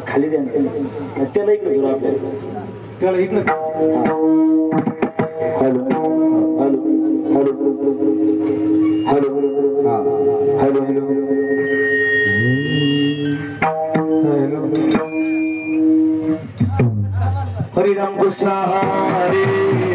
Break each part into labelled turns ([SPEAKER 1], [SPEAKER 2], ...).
[SPEAKER 1] खाली द्या त्याला इकडे घेऊ आपल्याला त्याला इकडे hello hello hello hello hello hello हरे राम कृष्ण हरे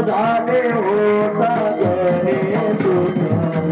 [SPEAKER 2] झाले हो सागरे सुख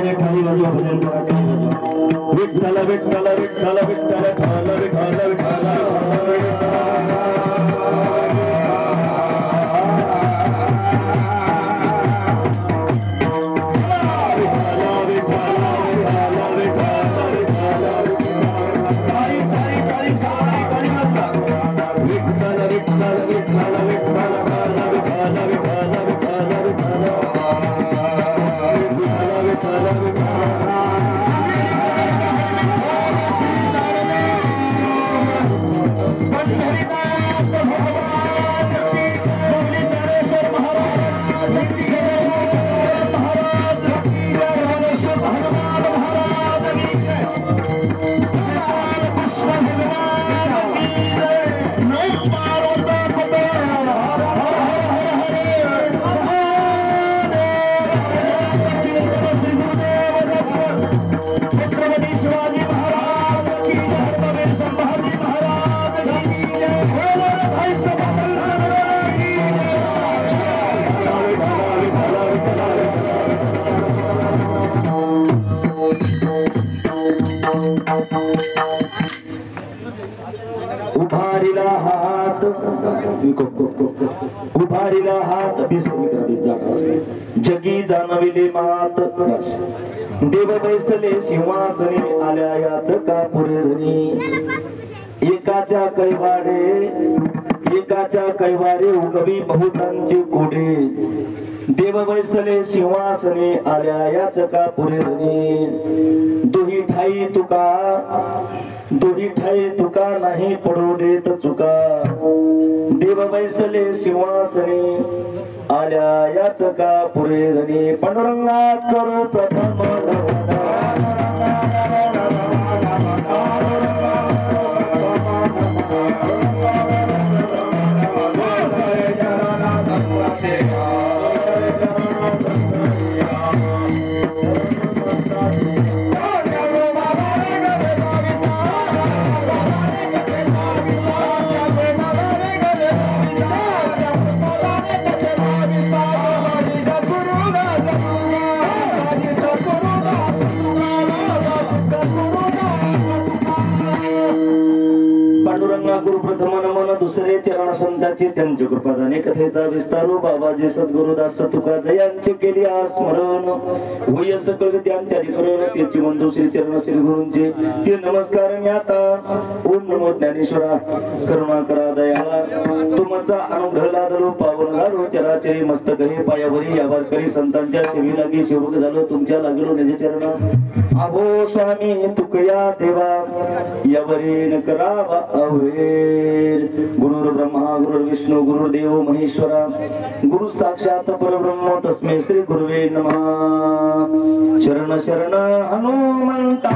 [SPEAKER 1] पाहिजे खाली बाजूला भजन करा विठ्ठल विठ्ठल विठ्ठल विठ्ठल विठ्ठल विठ्ठल उभारिला हात जगी जाणविले मात देव बैसले सिंहासने आल्या याच का पुरेजनी एकाच्या कैवारे उगवी बहुतांचे कोडे देव बैसले सिंहासने आल्या याच का पुरेजनी दोही ठाई तुका नाही पडू देत चुका देव बैसले सिंहासने आल्या याच का पुरेजनी पांडुरंगा करू प्रथम गुरुप्रथम नमन दुसरे चरण संतांचे त्यांच्या कृपादाने कथेचा विस्तारो बाबाजी सद्गुरुदास तुका जयांचे केली स्मरण वय सकल विद्यांचे अधिकरण त्याची बंधू श्री चरण श्री गुरूंचे ते नमस्कार मी आता ओम नमो ज्ञानेश्वरा करुणा करा दयाळा तुमचा अनुग्रह लादलो पावन घालो चराचरी मस्तक हे पायावरी यावर करी संतांच्या सेवी लागी सेवक झालो तुमच्या लागलो निज चरण अभो स्वामी तुकया देवा यावरी न करावा अवेर गुरुर ब्रह्मा गुरुर विष्णू गुरुर्देव महेश्वरा गुरु साक्षात परब्रह्म तस्मै श्री गुरुवे नमः शरण शरण हनुमंता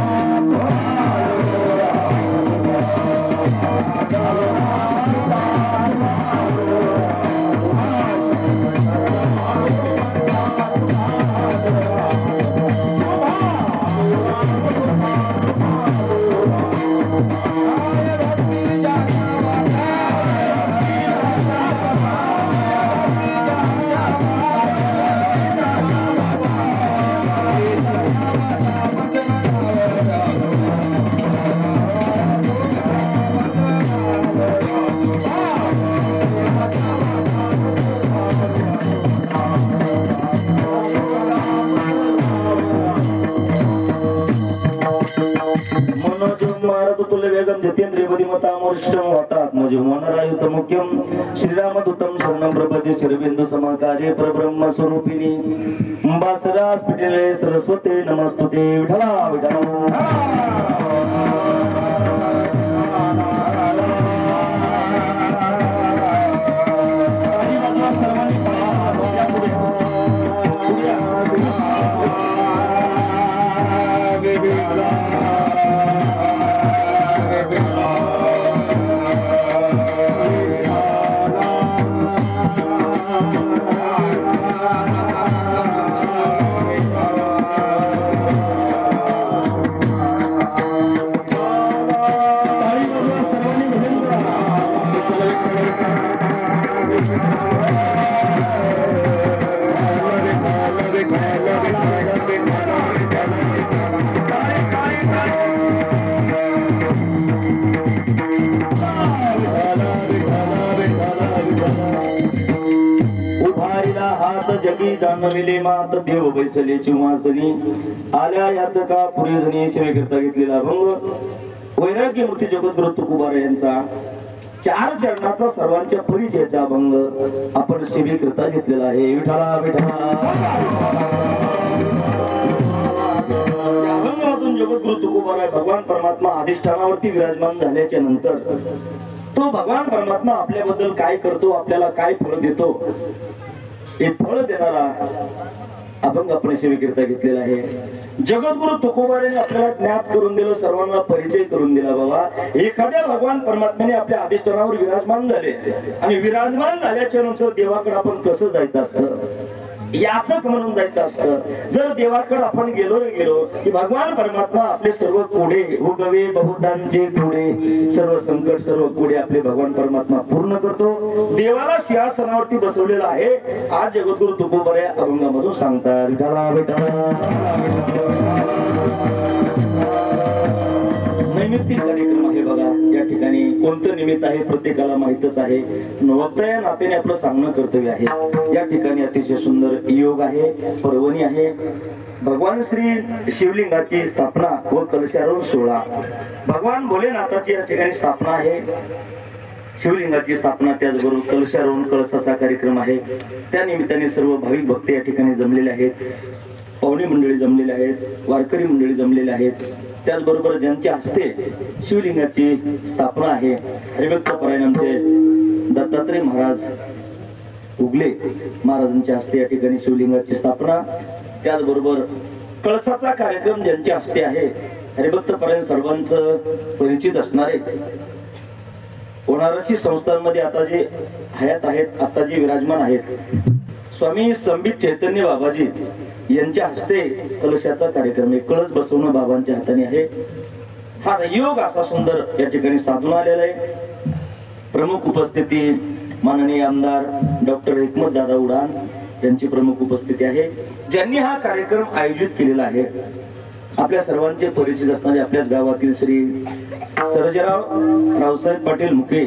[SPEAKER 1] श्रीरामदूतम शरणं प्रपदे शरवेंदु समाकारे परब्रह्म स्वरूपिणी बासरा स्फटिले सरस्वते नमस्तुते विठला विठला जगी जाणविले मात देव बैसले चिवासनी आल्या याच का पुरी जणी सेवेकरता घेतलेला अभंग वैराग्य मूर्ती जगद्गुरु तुकोबाराय यांचा 4 चरणाचा सर्वांच्या परिचयाचा अभंग आपण सेवेकरता घेतलेला आहे. विठ्ठला विठ्ठला अभंगातून जगद्गुरु तुकोबाराय भगवान परमात्मा अधिष्ठानावरती विराजमान झाल्याच्या नंतर तो भगवान परमात्मा आपल्याबद्दल काय करतो, आपल्याला काय फळ देतो, हे फळ देणारा अभंग आपण सेवेकरता घेतलेला आहे. जगद्गुरु तुकोबारायने आपल्याला ज्ञात करून दिलं, सर्वांना परिचय करून दिला. बाबा एखाद्या भगवान परमात्म्याने आपल्या अधिष्ठानावर विराजमान झाले आणि विराजमान झाल्याच्या नंतर देवाकडे आपण कसं जायचं असतं, याचक म्हणून जायचं असतं. जर देवाकडे आपण गेलो की भगवान परमात्मा आपले सर्व कोडे उगवे बहुतांचे कोडे, सर्व संकट सर्व कोडे आपले भगवान परमात्मा पूर्ण करतो. देवाला सिंहासनावरती बसवलेला आहे. आज जगद्गुरु तुकोबाराय अभंगामधून सांगतात. विठ्ठला विठ्ठला नैमित्तिक कार्यक्रम आहे बघा. या ठिकाणी कोणतं निमित्त आहे प्रत्येकाला माहितच आहे. वक्ता या नात्याने आपलं सांगणं कर्तव्य आहे. या ठिकाणी अतिशय सुंदर योग आहे, पर्वणी आहे. भगवान श्री शिवलिंगाची स्थापना व कलशारोहण सोहळा, भगवान भोलेनाथाची या ठिकाणी स्थापना आहे. शिवलिंगाची स्थापना त्याचबरोबर कलशारोहण कळसाचा कार्यक्रम आहे. त्या निमित्ताने सर्व भाविक भक्त या ठिकाणी जमलेले आहेत. पाहुणे मंडळी जमलेले आहेत, वारकरी मंडळी जमलेले आहेत. त्याचबरोबर ज्यांच्या हस्ते शिवलिंगाची स्थापना आहे, हरिभक्त परायण आमचे दत्तात्रय महाराज उगले महाराजांच्या हस्ते या ठिकाणी शिवलिंगाची स्थापना. त्याचबरोबर कळसाचा कार्यक्रम ज्यांच्या हस्ते आहे, हरिभक्त परायण सर्वांचं परिचित असणारे वनारसी संस्थांमध्ये आता जे हयात आहेत, आता जे विराजमान आहेत, स्वामी संबित चैतन्य बाबाजी यांच्या हस्ते कलशाचा कार्यक्रम आहे. कळस बसवणं बाबांच्या हाताने आहे. हा योग असा सुंदर या ठिकाणी साधून आलेला आहे. प्रमुख उपस्थिती माननीय आमदार डॉक्टर हिकमत दादा उडान यांची प्रमुख उपस्थिती आहे. ज्यांनी हा कार्यक्रम आयोजित केलेला आहे, आपल्या सर्वांचे परिचित असणारे आपल्याच गावातील श्री सर्जेराव रावसाहेब पाटील मुके,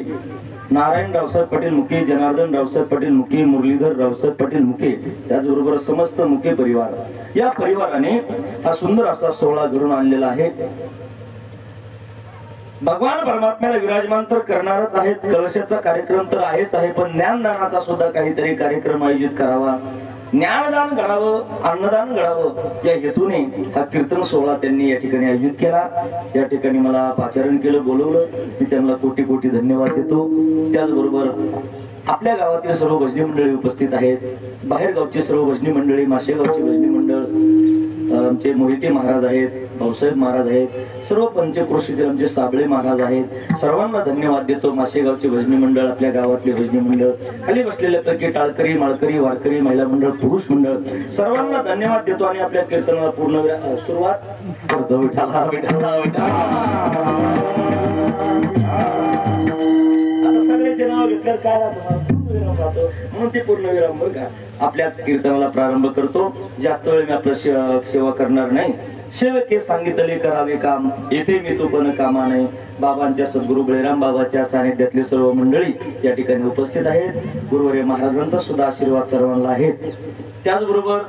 [SPEAKER 1] नारायण रावसाहेब पाटील मुके, जनार्दन रावसाहेब पाटील मुके, मुरलीधर रावसाहेब पाटील मुके, त्याचबरोबर समस्त मुके परिवार, या परिवाराने हा सुंदर असा सोहळा घडून आणलेला आहे. भगवान परमात्म्याला विराजमान तर करणारच आहेत, कलशाचा कार्यक्रम तर आहेच आहे, पण ज्ञानदानाचा सुद्धा काहीतरी कार्यक्रम आयोजित करावा, ज्ञानदान घडावं, अन्नदान घडावं, या हेतूने हा कीर्तन सोहळा त्यांनी या ठिकाणी आयोजित केला. या ठिकाणी मला पाचारण केलं, बोलवलं, मी त्यांना कोटी कोटी धन्यवाद देतो. त्याचबरोबर आपल्या गावातील सर्व भजनी मंडळी उपस्थित आहेत. बाहेर गावची सर्व भजनी मंडळी, माशेगावची भजनी मंडळ, आमचे मोहिते महाराज आहेत, भाऊसाहेब महाराज आहेत, सर्व पंचक्रोशीतील आमचे साबळे महाराज आहेत. सर्वांना धन्यवाद देतो. माशेगावचे भजनी मंडळ, आपल्या गावातले भजनी मंडळ, खाली बसलेल्यापैकी टाळकरी, माळकरी, वारकरी, महिला मंडळ, पुरुष मंडळ, सर्वांना धन्यवाद देतो आणि आपल्या कीर्तनाला पूर्ण सुरुवात करतो. विठ्ठला विठ्ठला विठ्ठला. सगळ्याचे नाव घेतल्यावर काय राहतो म्हणून ते पूर्ण विराम बरं का. आपल्या कीर्तनाला प्रारंभ करतो. जास्त वेळ मी आपलं सेवा करणार नाही. सेवके सांगितले करावे काम, येथे मी तो पण कामा नाही. बाबांच्या सद्गुरु बळीराम बाबाच्या सानिध्यातले सर्व मंडळी या ठिकाणी उपस्थित आहेत. गुरुवर्य महाराजांचा सुद्धा आशीर्वाद सर्वांना आहे. त्याचबरोबर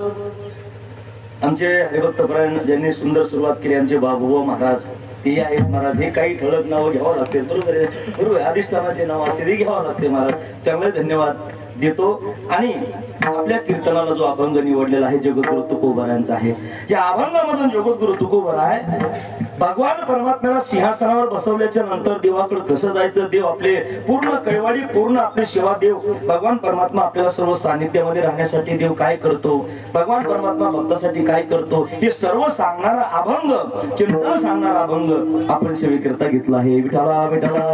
[SPEAKER 1] आमचे हरिभक्त परायण ज्यांनी सुंदर सुरुवात केली, आमचे बाबुबा महाराज, ते आहेत महाराज. हे काही ठळक नाव घ्यावं लागते, बरोबर आहे, बरोबर. अधिष्ठानाचे नाव असते ते घ्यावं लागते महाराज, त्यामुळे धन्यवाद देतो. आणि आपल्या कीर्तनाला जो अभंग निवडलेला आहे जगद्गुरु तुकोबारायांचा आहे. या अभंगामधून जगद्गुरु तुकोबाराय भगवान परमात्म्याला सिंहासनावर बसवल्याच्या नंतर देवाकडे कसं जायचं, देव आपले पूर्ण कैवाडी, पूर्ण आपली सेवा, देव भगवान परमात्मा आपल्याला सर्व सानिध्यामध्ये राहण्यासाठी देव काय करतो, भगवान परमात्मा भक्तासाठी काय करतो, हे सर्व सांगणारा अभंग, चिंतन सांगणारा अभंग आपण सेवेकरता घेतला आहे. विठ्ठला विठ्ठला.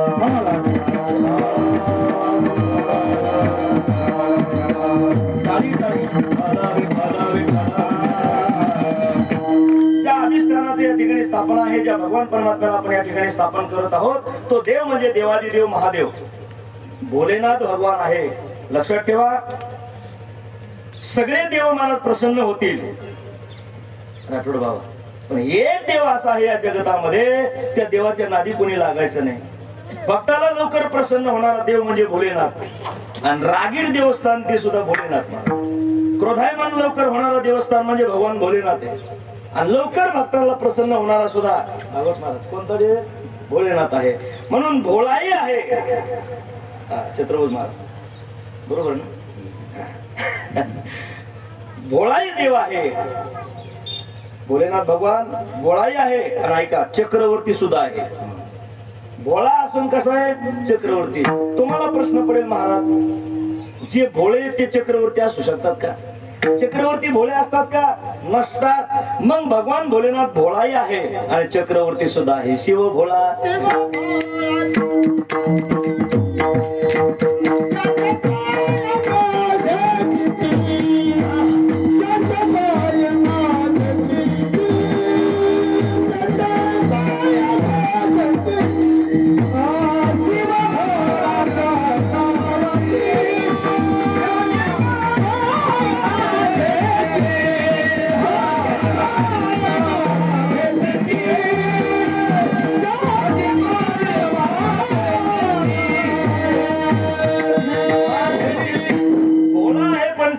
[SPEAKER 1] ज्या अधिष्ठानाची या ठिकाणी स्थापना आहे, ज्या भगवान परमात्म्याला आपण या ठिकाणी स्थापन करत आहोत, तो देव म्हणजे देवादिदेव महादेव भोलेनाथ भगवान आहे. लक्षात ठेवा, सगळे देव मनात प्रसन्न होतील राठोड बाबा, पण एक देव असा आहे या जगतामध्ये, त्या देवाच्या नादी कोणी लागायचं नाही. भक्ताला लवकर प्रसन्न होणारा देव म्हणजे भोलेनाथ, आणि रागीर देवस्थान ते सुद्धा भोलेनाथ. क्रोधायमान लवकर होणारा देवस्थान म्हणजे भगवान भोलेनाथ आहे आणि लवकर भक्तांना प्रसन्न होणारा सुद्धा भागवत महाराज कोणता देव भोलेनाथ आहे. म्हणून भोळाई आहे छत्रपती महाराज बरोबर ना. भोळाई देव आहे भोलेनाथ भगवान भोळाई आहे. आणि ऐका चक्रवर्ती सुद्धा आहे. भोळा असून कसा आहे चक्रवर्ती. तुम्हाला प्रश्न पडेल महाराज जे भोळे ते चक्रवर्ती असू शकतात का. चक्रवर्ती भोळे असतात का नसतात. मग भगवान भोलेनाथ भोळाई आहे आणि चक्रवर्ती सुद्धा आहे. शिव भोळा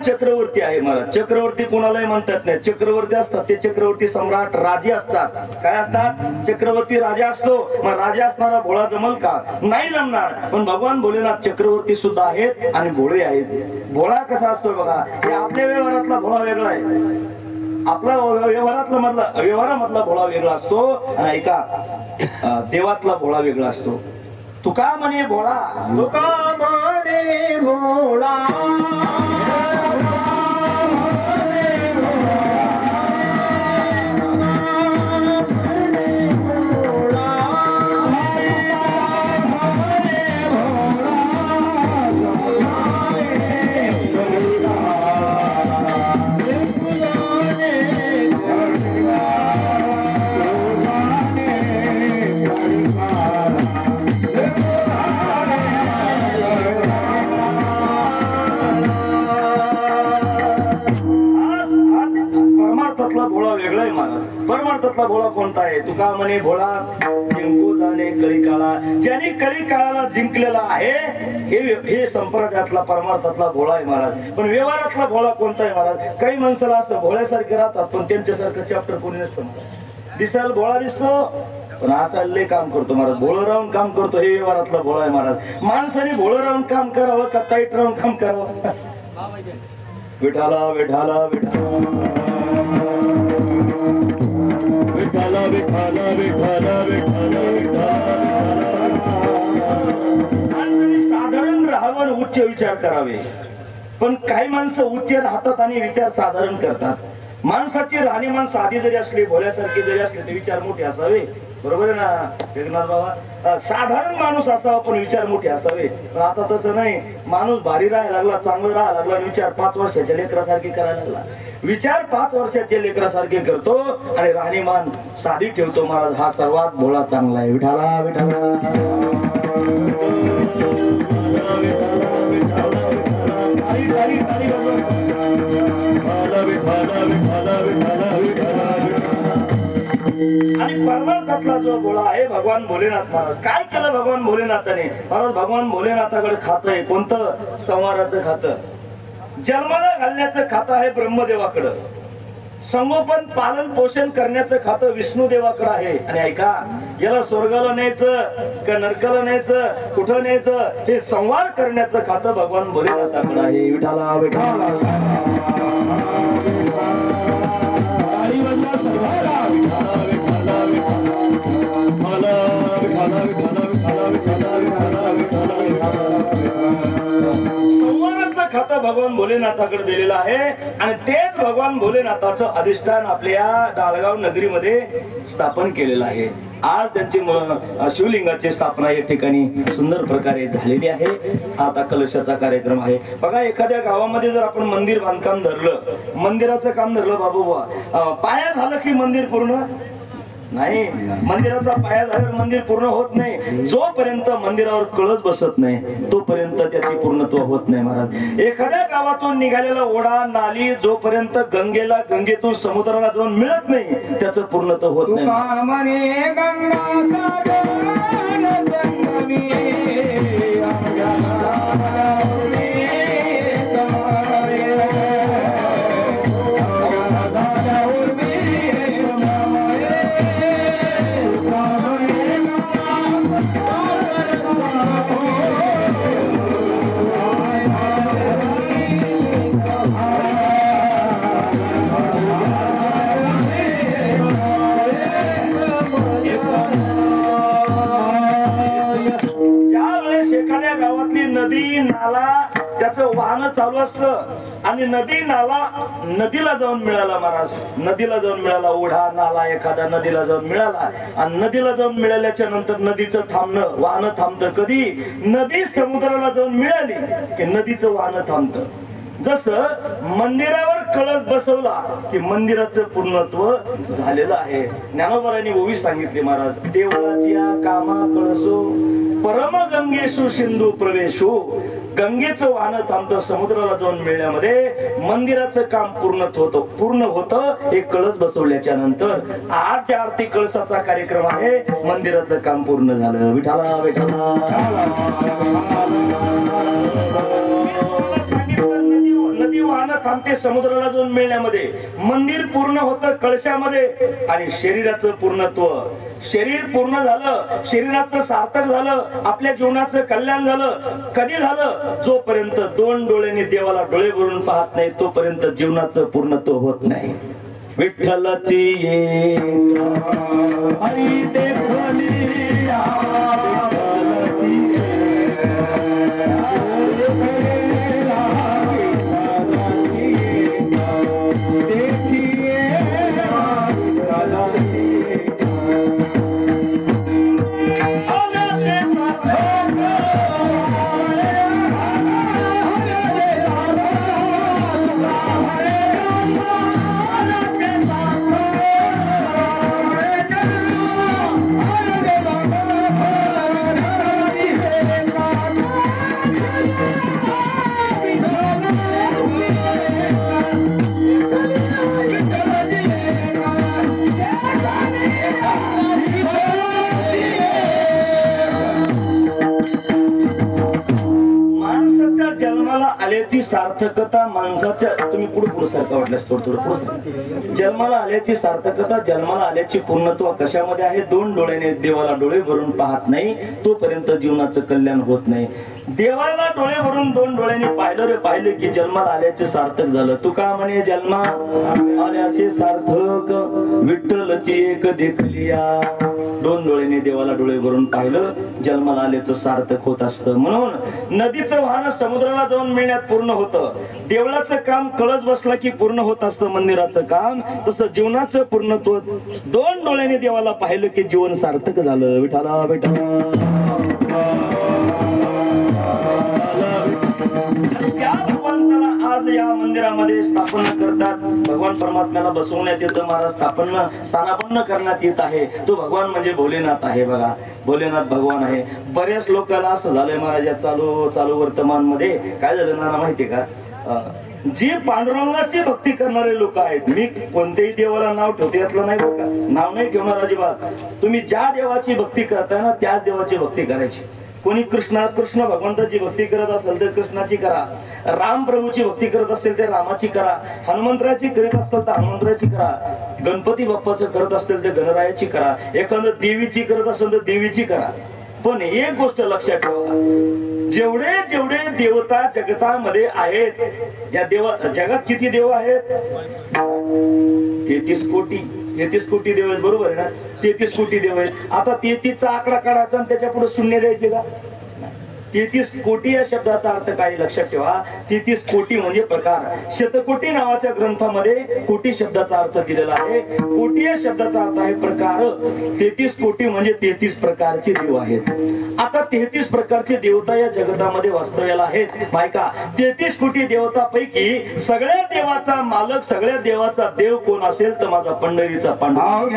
[SPEAKER 1] चक्रवर्ती आहे महाराज. चक्रवर्ती कोणालाही म्हणतात नाही. चक्रवर्ती असतात ते चक्रवर्ती सम्राट राजे असतात. काय असतात चक्रवर्ती राजा असतो. मग राजा असणारा भोळा जमल का नाही जमणार. पण भगवान भोलेनाथ चक्रवर्ती सुद्धा आहेत आणि भोळे आहेत. भोळा कसा असतो बघा हे आपल्या व्यवहारातला भोळा वेगळा आहे. आपला व्यवहारामधला भोळा वेगळा असतो आणि ऐका देवातला भोळा वेगळा असतो. तुका म्हणे भोळा
[SPEAKER 2] तुका म्हणे भोळा
[SPEAKER 1] भोळा वेगळा आहे महाराज. परमार्थातला भोळा कोणता आहे तुका म्हणे भोळा जिंकू जाणे कळी काळा. ज्याने कळी काळाला जिंकलेला आहे हे संप्रदायातला परमार्थातला भोळा आहे महाराज. पण व्यवहारातला भोळा कोणता आहे महाराज. काही माणसाला असं भोळ्यासारखे राहतात पण त्यांच्यासारखं चॅप्टर कोणी नसतं. दिसायला भोळा दिसतो पण असा लय काम करतो महाराज. भोळं राहून काम करतो हे व्यवहारातला भोळा आहे महाराज. माणसाने भोळं राहून काम करावं का ताईट राहून काम करावं. विठाला विठाला विठाला विठाला विठाला विठाला विठाला. माणसाने साधारण राहावं उच्च विचार करावे. पण काही माणसं उच्च राहतात आणि विचार साधारण करतात. माणसाची राहणीमान साधी जरी असली भोल्यासारखी जरी असली ते विचार मोठे असावे. बरोबर आहे ना जगन्नाथ बाबा. साधारण माणूस असावा पण विचार मोठे असावे. पण आता तसं नाही. माणूस भारी राहायला लागला चांगला राहायला लागला विचार 5 वर्षाच्या लेकरासारखी करायला लागला. विचार 5 वर्षाच्या लेकरासारखे करतो आणि राहणीमान साधी ठेवतो महाराज. हा सर्वात भोळा चांगला आहे. विठाला विठाला आणि परमार्थातला जो भोळा आहे भगवान भोलेनाथ महाराज. काय केलं भगवान भोलेनाथाने महाराज. भगवान भोलेनाथाकडे खातं आहे कोणतं संवाराचं खातं. जन्माला घालण्याचं खातं आहे ब्रह्मदेवाकडं. संगोपन पालन पोषण करण्याचं खातं विष्णुदेवाकडे आहे. आणि ऐका याला स्वर्गाला न्यायचं का नरकाला न्यायचं कुठं न्यायचं हे संवार करण्याचं खातं भगवान भोलेनाथाकडे आहे. विठाला विठाला संवाराचं खातं भगवान भोलेनाथाकडे दिलेलं आहे. आणि तेच भगवान भोलेनाथाचं अधिष्ठान आपल्या डाळगाव नगरीमध्ये स्थापन केलेलं आहे. आज त्यांची शिवलिंगाची स्थापना या ठिकाणी सुंदर प्रकारे झालेली आहे. आता कलशाचा कार्यक्रम आहे. बघा एखाद्या गावामध्ये जर आपण मंदिर बांधकाम धरलं मंदिराचं काम धरलं बाबूबा पाया झालं की मंदिर पूर्ण नाही. मंदिराचा पाया झाल्यावर मंदिर पूर्ण होत नाही. जोपर्यंत मंदिरावर कळस बसत नाही तोपर्यंत त्याची पूर्णत्व होत नाही महाराज. एखाद्या गावातून निघालेला ओढा नाली जोपर्यंत गंगेतून समुद्राला जाऊन मिळत नाही त्याचं पूर्णत्व होत नाही. नदी नाला त्याचं वाहन चालू असतं आणि नदी नाला नदीला जाऊन मिळाला महाराज, नदीला जाऊन मिळाला, ओढा नाला एखादा नदीला जाऊन मिळाला आणि नदीला जाऊन मिळाल्याच्या नंतर नदीचं थांबणं, वाहन थांबतं कधी? नदी समुद्राला जाऊन मिळाली की नदीचं वाहन थांबतं. जसं मंदिरावर कळस बसवला की मंदिराचं पूर्णत्व झालेलं आहे. ज्ञानोबारांनी ओवी सांगितली महाराज, देवळाची कामा कळसो परम गंगेशु सिंधू प्रवेशो. गंगेचं वाहन थांबतं समुद्राला जाऊन मिळण्यामध्ये, मंदिराचं काम पूर्ण होतं एक कळस बसवल्याच्या नंतर. आज आरती कळसाचा कार्यक्रम आहे, मंदिराचं काम पूर्ण झालं. विठाला विठाला. नदी वाहन थांबते समुद्राला जाऊन मिळण्यामध्ये, मंदिर पूर्ण होतं कळशामध्ये आणि शरीराचं पूर्णत्व. शरीर पूर्ण झालं, शरीराचं सार्थक झालं, आपल्या जीवनाचं कल्याण झालं. कधी झालं? जोपर्यंत दोन डोळ्यांनी देवाला डोळे भरून पाहत नाही तोपर्यंत जीवनाचं पूर्णत्व होत नाही. विठ्ठलाची हरी देखलिया, आल्याची सार्थकता माणसाच्या, तुम्ही पुढे पुढे सारखं वाटल्यास थोडं पुढे. जन्माला आल्याची सार्थकता, जन्माला आल्याची पूर्णत्व कशामध्ये आहे? दोन डोळ्याने देवाला डोळे भरून पाहत नाही तोपर्यंत जीवनाचं कल्याण होत नाही. देवाला डोळे भरून दोन डोळ्यांनी पाहिले की जन्माला आल्याचे सार्थक झालं. तुका म्हणे जन्मा आल्याचे सार्थक विठ्ठलची एक देखलिया. दोन डोळ्यांनी देवाला डोळे भरून पाहिलं, जन्माला आल्याचं सार्थक होत असतं. म्हणून नदीचं वाहन समुद्राला जाऊन मिळण्यात पूर्ण होतं. देवळाचं काम कळस बसला की पूर्ण होत असतं मंदिराचं काम. तसं जीवनाचं पूर्णत्व दोन डोळ्यांनी देवाला पाहिलं की जीवन सार्थक झालं. विठाला विठाला. त्या भगवंताला आज या मंदिरामध्ये स्थापना करतात. भगवान परमात्म्याला बसवण्यात येतं महाराज, स्थानापन्न करण्यात येत आहे. तो भगवान म्हणजे भोलेनाथ आहे. बघा, भोलेनाथ भगवान आहे. बऱ्याच लोकांना असं झालंय महाराज, या चालू वर्तमान मध्ये काय झालं ना माहितीये का? जी पांडुरंगाची भक्ती करणारे लोक आहेत, मी कोणत्याही देवाला नाव ठेवते यातलं नाही बघा, नाव नाही ठेवणार अजिबात. तुम्ही ज्या देवाची भक्ती करताय ना त्याच देवाची भक्ती करायची. कोणी कृष्ण भगवंताची भक्ती करत असेल तर कृष्णाची करा, राम प्रभूची भक्ती करत असेल तर रामाची करा, हनुमंतराची करत असेल तर हनुमंतराची करा, गणपती बाप्पाचं करत असेल तर गणरायाची करा, एखादं देवीची करत असेल तर देवीची करा. पण एक गोष्ट लक्षात ठेवा, जेवढे देवता जगतामध्ये आहेत, या जगात किती देव आहेत? 33 कोटी देव आहेत. बरोबर आहे ना? 33 कोटी देव आहेत. आता 33चा आकडा काढायचा आणि त्याच्या पुढे शून्य द्यायचे का? 33 कोटी या शब्दाचा अर्थ काय लक्षात ठेवा. 33 कोटी म्हणजे प्रकार. शतकोटी नावाच्या ग्रंथामध्ये कोटी शब्दाचा अर्थ दिलेला आहे. कोटी या शब्दाचा अर्थ आहे प्रकार. 33 कोटी म्हणजे 33 प्रकारचे देव आहेत. आता 33 प्रकारचे देवता या जगतामध्ये वास्तव्याला आहेत. मायका 33 कोटी देवतापैकी सगळ्या देवाचा मालक, सगळ्या देवाचा देव कोण असेल तर माझा पंढरीचा पांडुरंग.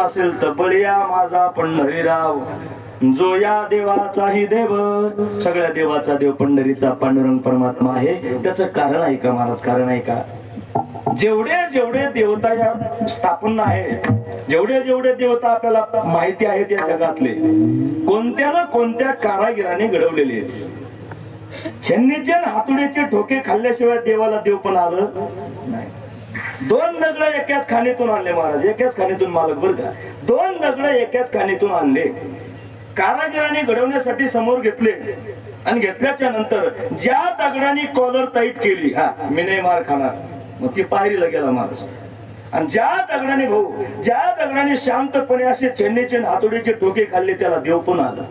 [SPEAKER 1] असेल तर बळीया माझा पंढरीराव, जो या देवाचाही देव, सगळ्या देवाचा देव पंढरीचा पांडुरंग परमात्मा आहे. त्याचं कारण आहे का महाराज? कारण आहे का? जेवढे जेवढे देवता या स्थापना आहेत, जेवढे जेवढे देवता आपल्याला माहिती आहेत या जगातले, कोणत्या ना कोणत्या कारागिराने घडवलेले आहेत. छन्नीचे हातुडीचे ठोके खाल्ल्याशिवाय देवाला देव पण आलं नाही. 2 दगड एकाच खाणीतून आणले महाराज, एकाच खाणीतून मालक बर का, 2 दगड एकाच खाणीतून आणले. कारागिराने घडवण्यासाठी समोर घेतले आणि घेतल्याच्या नंतर ज्या दगडाने कॉलर टाईट केली, हा मी नाही मार खाणार, मग ती पायरीला गेला महाराज. आणि ज्या दगडाने ज्या दगडाने शांतपणे असे छेन्नीचे हातोडीचे ठोके खाल्ले, त्याला देव पण आला,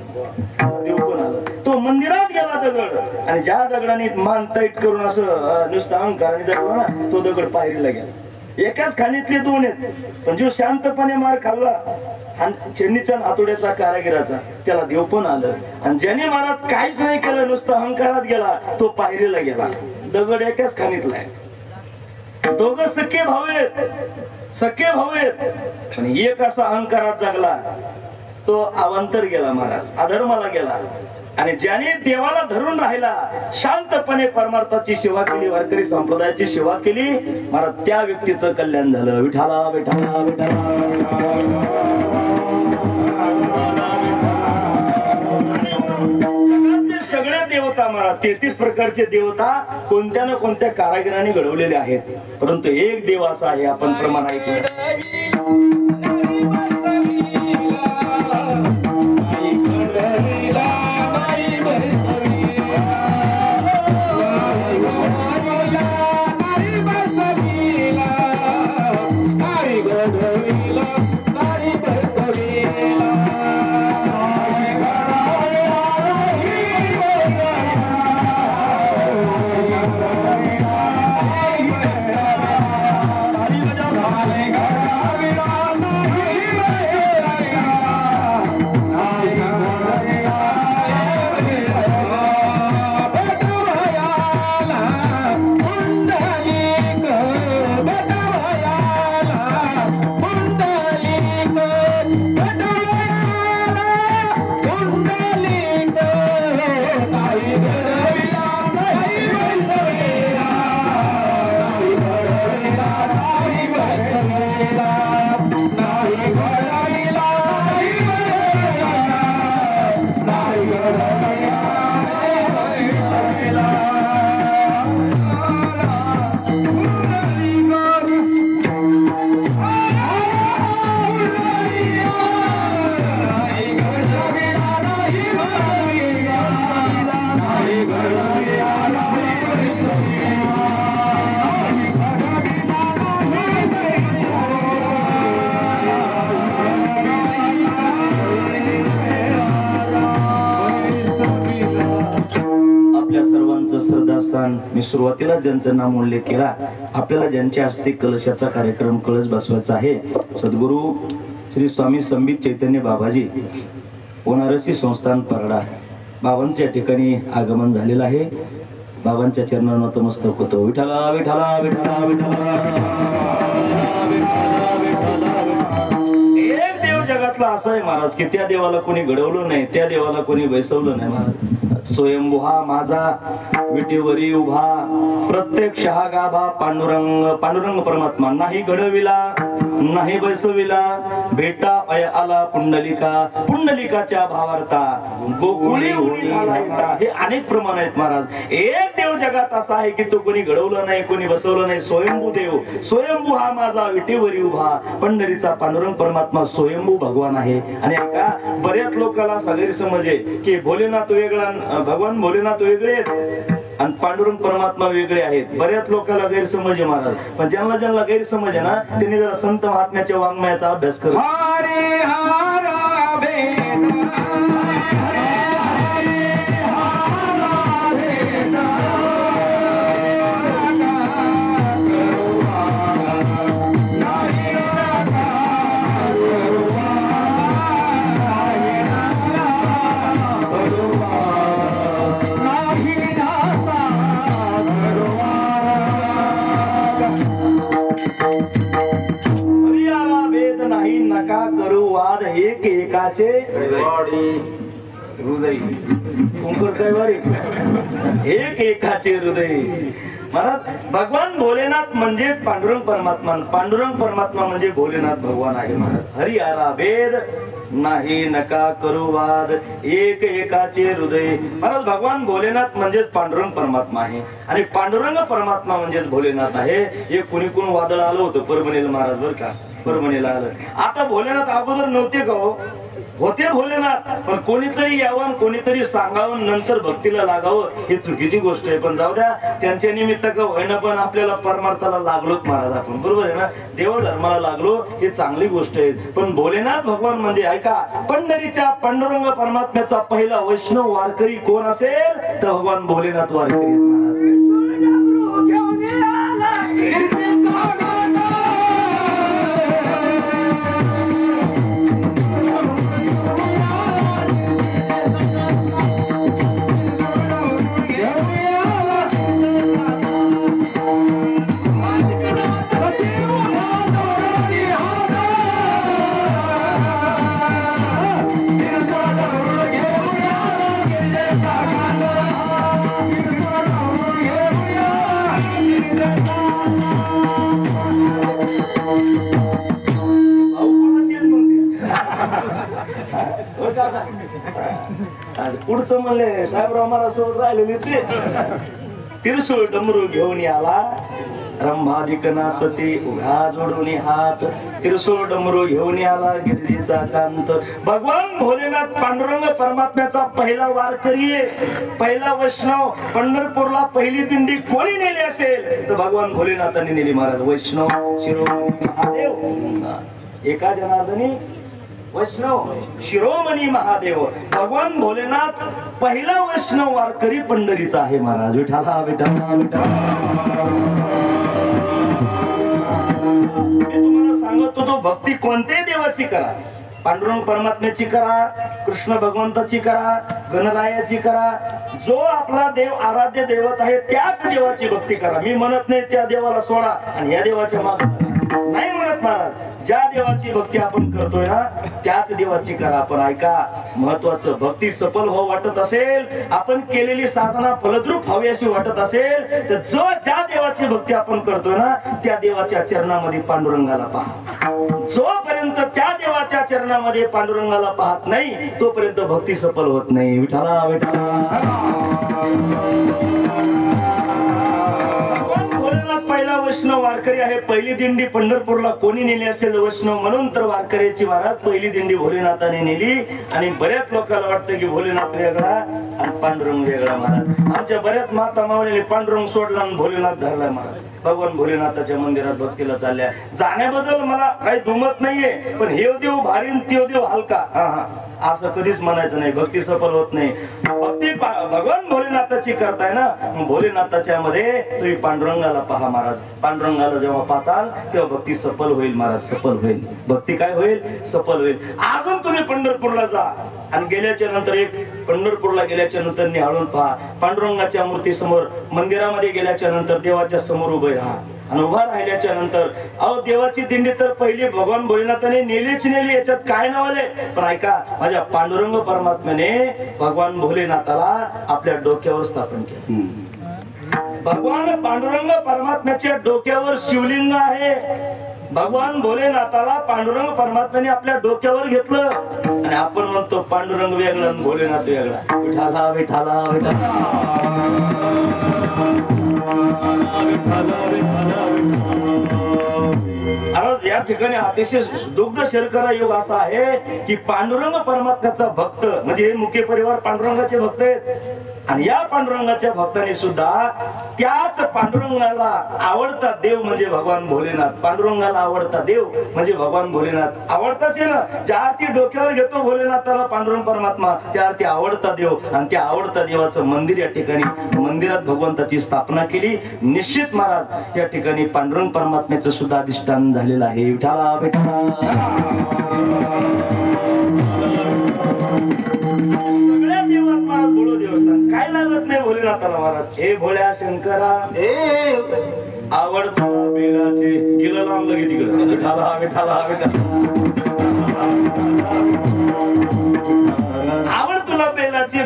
[SPEAKER 1] देव पण आला. तो मंदिरात गेला दगड, आणि ज्या दगडाने मान टाईट करून असं नुसतं अहंकाराने जगला ना, तो दगड पायरीला गेला. एकाच खाणीतले 2 आहेत, पण जो शांतपणे मार खाल्ला छेन्नीच्या हातोड्याचा कारागिराचा, त्याला देव पण आलं. आणि ज्याने महाराज काहीच नाही केलं, नुसतं अहंकारात गेला, तो पायरीला गेला. दगड एकाच खाणीतला आहे. दोघं सख्खे भाऊ आहेत, सख्खे भाऊ आहेत, पण एक असा अहंकारात जगला, तो अवांतर गेला महाराज, अधर्माला गेला. आणि ज्याने देवाला धरून राहिला, शांतपणे परमार्थाची सेवा केली, वारकरी संप्रदायाची सेवा केली महाराज, त्या व्यक्तीचं कल्याण झालं. विठाला विठाला विठाला. सगळ्या देवता महाराज, 33 प्रकारचे देवता कोणत्या ना कोणत्या कारागिराने घडवलेले आहेत, परंतु एक देव असा आहे, आपण प्रमाण ऐकलं. मी सुरुवातीला ज्यांचं नाम उल्लेख केला, आपल्याला ज्यांच्या हस्ते कलशाचा कार्यक्रम कलश बसवायचा आहे, सद्गुरु श्री स्वामी संबित चैतन्य बाबाजी वनारसी संस्थान परडा, बाबांच्या ठिकाणी आगमन झालेलं आहे. बाबांच्या चरणांना नतमस्तक होतो. विठाला विठाला विठाला विठाला. एक देव जगातला असा आहे महाराज की त्या देवाला कोणी घडवलं नाही, त्या देवाला कोणी बैसवलं नाही महाराज. स्वयंभू हा माझा विटेवरी उभा, प्रत्यक्ष हा गाभा पांडुरंग, पांडुरंग परमात्मा नाही घडविला नाही बैसविला, भेटा अय आला पुंडलिका, पुंडलिकाच्या भावार्था गोकुळी उडी आला. हे अनेक प्रमाण आहेत महाराज. एक देव जगात असा आहे की तो कोणी घडवलं नाही कोणी बसवलं नाही, स्वयंभू देव. स्वयंभू हा माझा विटेवरी उभा, पंढरीचा पांडुरंग परमात्मा स्वयंभू भगवान आहे. आणि एका बऱ्याच लोकांना असा गैरसमज आहे की भोलेनाथ वेगळा, भगवान भोलेनाथ वेगळे आहेत आणि पांडुरंग परमात्मा वेगळे आहेत. बऱ्याच लोकांना गैरसमज आहे महाराज. पण ज्यांना ज्यांना गैरसमज आहे ना, त्यांनी जरा संत महात्म्याच्या वाङ्मयाचा अभ्यास करा. एकाचे हृदय कुंकर काय वारी एक एकाचे हृदय महाराज. भगवान भोलेनाथ म्हणजे पांडुरंग परमात्मा. पांडुरंग परमात्मा म्हणजे भोलेनाथ भगवान आहे महाराज. हरी आरा वेद नाही नका करू वाद एक एकाचे हृदय. महाराज भगवान भोलेनाथ म्हणजेच पांडुरंग परमात्मा आहे आणि पांडुरंग परमात्मा म्हणजेच भोलेनाथ आहे. हे कुणी कोण वादळ आलं होतं परभणीला महाराज बर का. परभणीला आलं. आता भोलेनाथ अगोदर नव्हते का हो? होते भोलेनाथ, पण कोणीतरी यावं कोणीतरी सांगावं नंतर भक्तीला लागावं ही चुकीची गोष्ट आहे. पण जाऊ द्या त्यांच्या निमित्त का होईना पण आपल्याला परमार्थाला लागलोच महाराज आपण. बरोबर आहे ना. देव धर्माला लागलो हे चांगली गोष्ट आहे. पण भोलेनाथ भगवान म्हणजे ऐका पंढरीच्या पांडुरंग परमात्म्याचा पहिला वैष्णव वारकरी कोण असेल तर भगवान भोलेनाथ वारकरी पुढचं म्हणले साहेबराव मला सोबत राहिलेली ते तिरसूळ डमरू घेऊन आला रंभाधिक नाचते उघा जोडून हात. तिरसूळ डमरू घेऊन आला गिरजीचा कांत. भगवान भोलेनाथ पांडुरंग परमात्म्याचा पहिला वारकरी पहिला वैष्णव. पंढरपूरला पहिली दिंडी कोणी नेली असेल तर भगवान भोलेनाथांनी नेली महाराज. वैष्णव शिरोमणी महादेव एका जनार्दनी वैष्णव शिरोमणी महादेव. भगवान भोलेनाथ पहिला वैष्णव वारकरी पंढरीचा आहे महाराज. विठाला विठाला विठाला. मी तुम्हाला सांगतो तो भक्ती कोणत्याही देवाची करा. पांडुरंग परमात्म्याची करा, कृष्ण भगवंताची करा, गणरायाची करा. जो आपला देव आराध्य दैवत आहे त्याच देवाची भक्ती करा. मी म्हणत नाही त्या देवाला सोडा आणि या देवाच्या मागे नाही म्हणत महाराज. ज्या देवाची भक्ती आपण करतोय ना त्याच देवाची करा. पण ऐका महत्वाचं भक्ती सफल व्हावं वाटत असेल आपण केलेली साधना फलद्रूप व्हावी अशी वाटत असेल तर जो ज्या देवाची भक्ती आपण करतोय ना त्या देवाच्या चरणामध्ये पांडुरंगाला पहा. जोपर्यंत त्या देवाच्या चरणामध्ये पांडुरंगाला पाहत नाही तोपर्यंत भक्ती सफल होत नाही. विठाला विठाला. पहिला वैष्णव वारकरी आहे. पहिली दिंडी पंढरपूरला कोणी नेली असेल वैष्णव म्हणून तर वारकऱ्याची महाराज पहिली दिंडी भोलेनाथाने नेली. आणि बऱ्याच लोकांना वाटतं की भोलेनाथ वेगळा आणि पांडुरंग वेगळा महाराज. आमच्या बऱ्याच माता मावळीने पांडुरंग सोडला आणि भोलेनाथ धरलाय महाराज. भगवान भोलेनाथाच्या मंदिरात भक्तीला चालल्या. जाण्याबद्दल मला काही दुमत नाहीये पण हे देव भारी त्यो देव हलका असं कधीच म्हणायचं नाही. भक्ती सफल होत नाही. भक्ती भगवान भोलेनाथाची करताय ना भोलेनाथाच्या मध्ये तुम्ही पांडुरंगाला पहा महाराज. पांडुरंगाला जेव्हा पाहताल तेव्हा भक्ती सफल होईल महाराज. सफल होईल भक्ती काय होईल सफल होईल. अजून तुम्ही पंढरपूरला जा आणि गेल्याच्या नंतर पंढरपूरला गेल्याच्या नंतर निहाळून पहा. पांडुरंगाच्या मूर्ती समोर मंदिरामध्ये गेल्याच्या नंतर देवाच्या समोर उभे राहा आणि उभा राहिल्याच्या नंतर अहो देवाची दिंडी तर पहिली भगवान भोलेनाथाने नेलीच नेली याच्यात काय नावाले. पण ऐका माझ्या पांडुरंग परमात्म्याने भगवान भोलेनाथाला आपल्या डोक्यावर स्थापन केलं. भगवान पांडुरंग परमात्म्याच्या डोक्यावर शिवलिंग आहे. भगवान भोलेनाथाला पांडुरंग परमात्म्याने आपल्या डोक्यावर घेतलं आणि आपण म्हणतो पांडुरंग वेगळा आणि भोलेनाथ वेगळा. विठाला विठाला विठाला. या ठिकाणी अतिशय दुग्ध शर्करा योग असा आहे की पांडुरंग परमात्म्याचा भक्त म्हणजे हे मुख्य परिवार पांडुरंगाचे भक्त आहेत. आणि या पांडुरंगाच्या भक्तांनी सुद्धा त्याच पांडुरंगाला आवडता देव म्हणजे भगवान भोलेनाथ. पांडुरंगाला आवडता देव म्हणजे भगवान भोलेनाथ. आवडताच आहे ना. ज्या आरती डोक्यावर घेतो भोलेनाथाला पांडुरंग परमात्मा त्या आरती आवडता देव आणि त्या आवडता देवाचं मंदिर या ठिकाणी मंदिरात भगवंताची स्थापना केली. निश्चित महाराज या ठिकाणी पांडुरंग परमात्म्याचं सुद्धा अधिष्ठान झालेलं आहे. विठाला विठाला. सगळ्या देवात महाराज बोलो देवस्थान काय लागत नाही भोलेनाथाला महाराज. हे भोळ्या शंकरा आवडतो बेलाचे गेलं लांब लगे तिकडे. विठाला विठाला विठाला.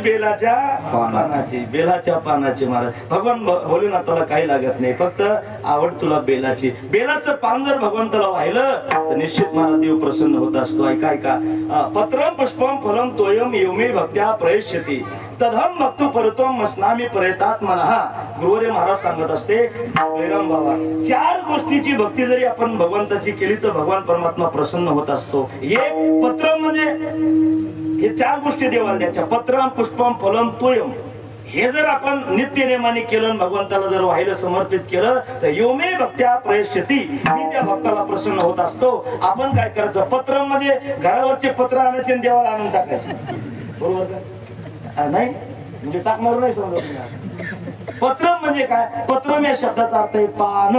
[SPEAKER 1] बेलाच्या पानाची, बेलाच्या पानाची महाराज. भगवान भोलेनाथाला काही लागत नाही, फक्त आवड तुला बेलाची. बेलाचं पान जर भगवंताला वाहिलं तर निश्चित मला देव प्रसन्न होत असतो. ऐका पत्रम पुष्पम फलम तोयम योमे भक्त्या प्रयश्यती तदहम भक्तु परतोम मस्नामी प्रयतात मनहा. गुरुवारी महाराज सांगत असते जयराम बाबा, 4 गोष्टीची भक्ती जरी आपण भगवंताची केली तर भगवान परमात्मा प्रसन्न होत असतो. एक पत्र म्हणजे हे 4 गोष्टी देवाला द्यायच्या, पत्रम पुष्पम फलम तोयम. हे जर आपण नित्य नेमाने केलं, भगवंताला जर वाहिलं, समर्पित केलं तर योमे भक्त्या प्रयश्यती, मी त्या भक्ताला प्रसन्न होत असतो. आपण काय करायचं, पत्र म्हणजे घरावरचे पत्र आणायचे आणि देवाला आणून टाकायचे, बरोबर का नाही? म्हणजे टाकणार नाही समजा. पत्र म्हणजे काय, पत्रम या शब्दाचा अर्थ आहे पान.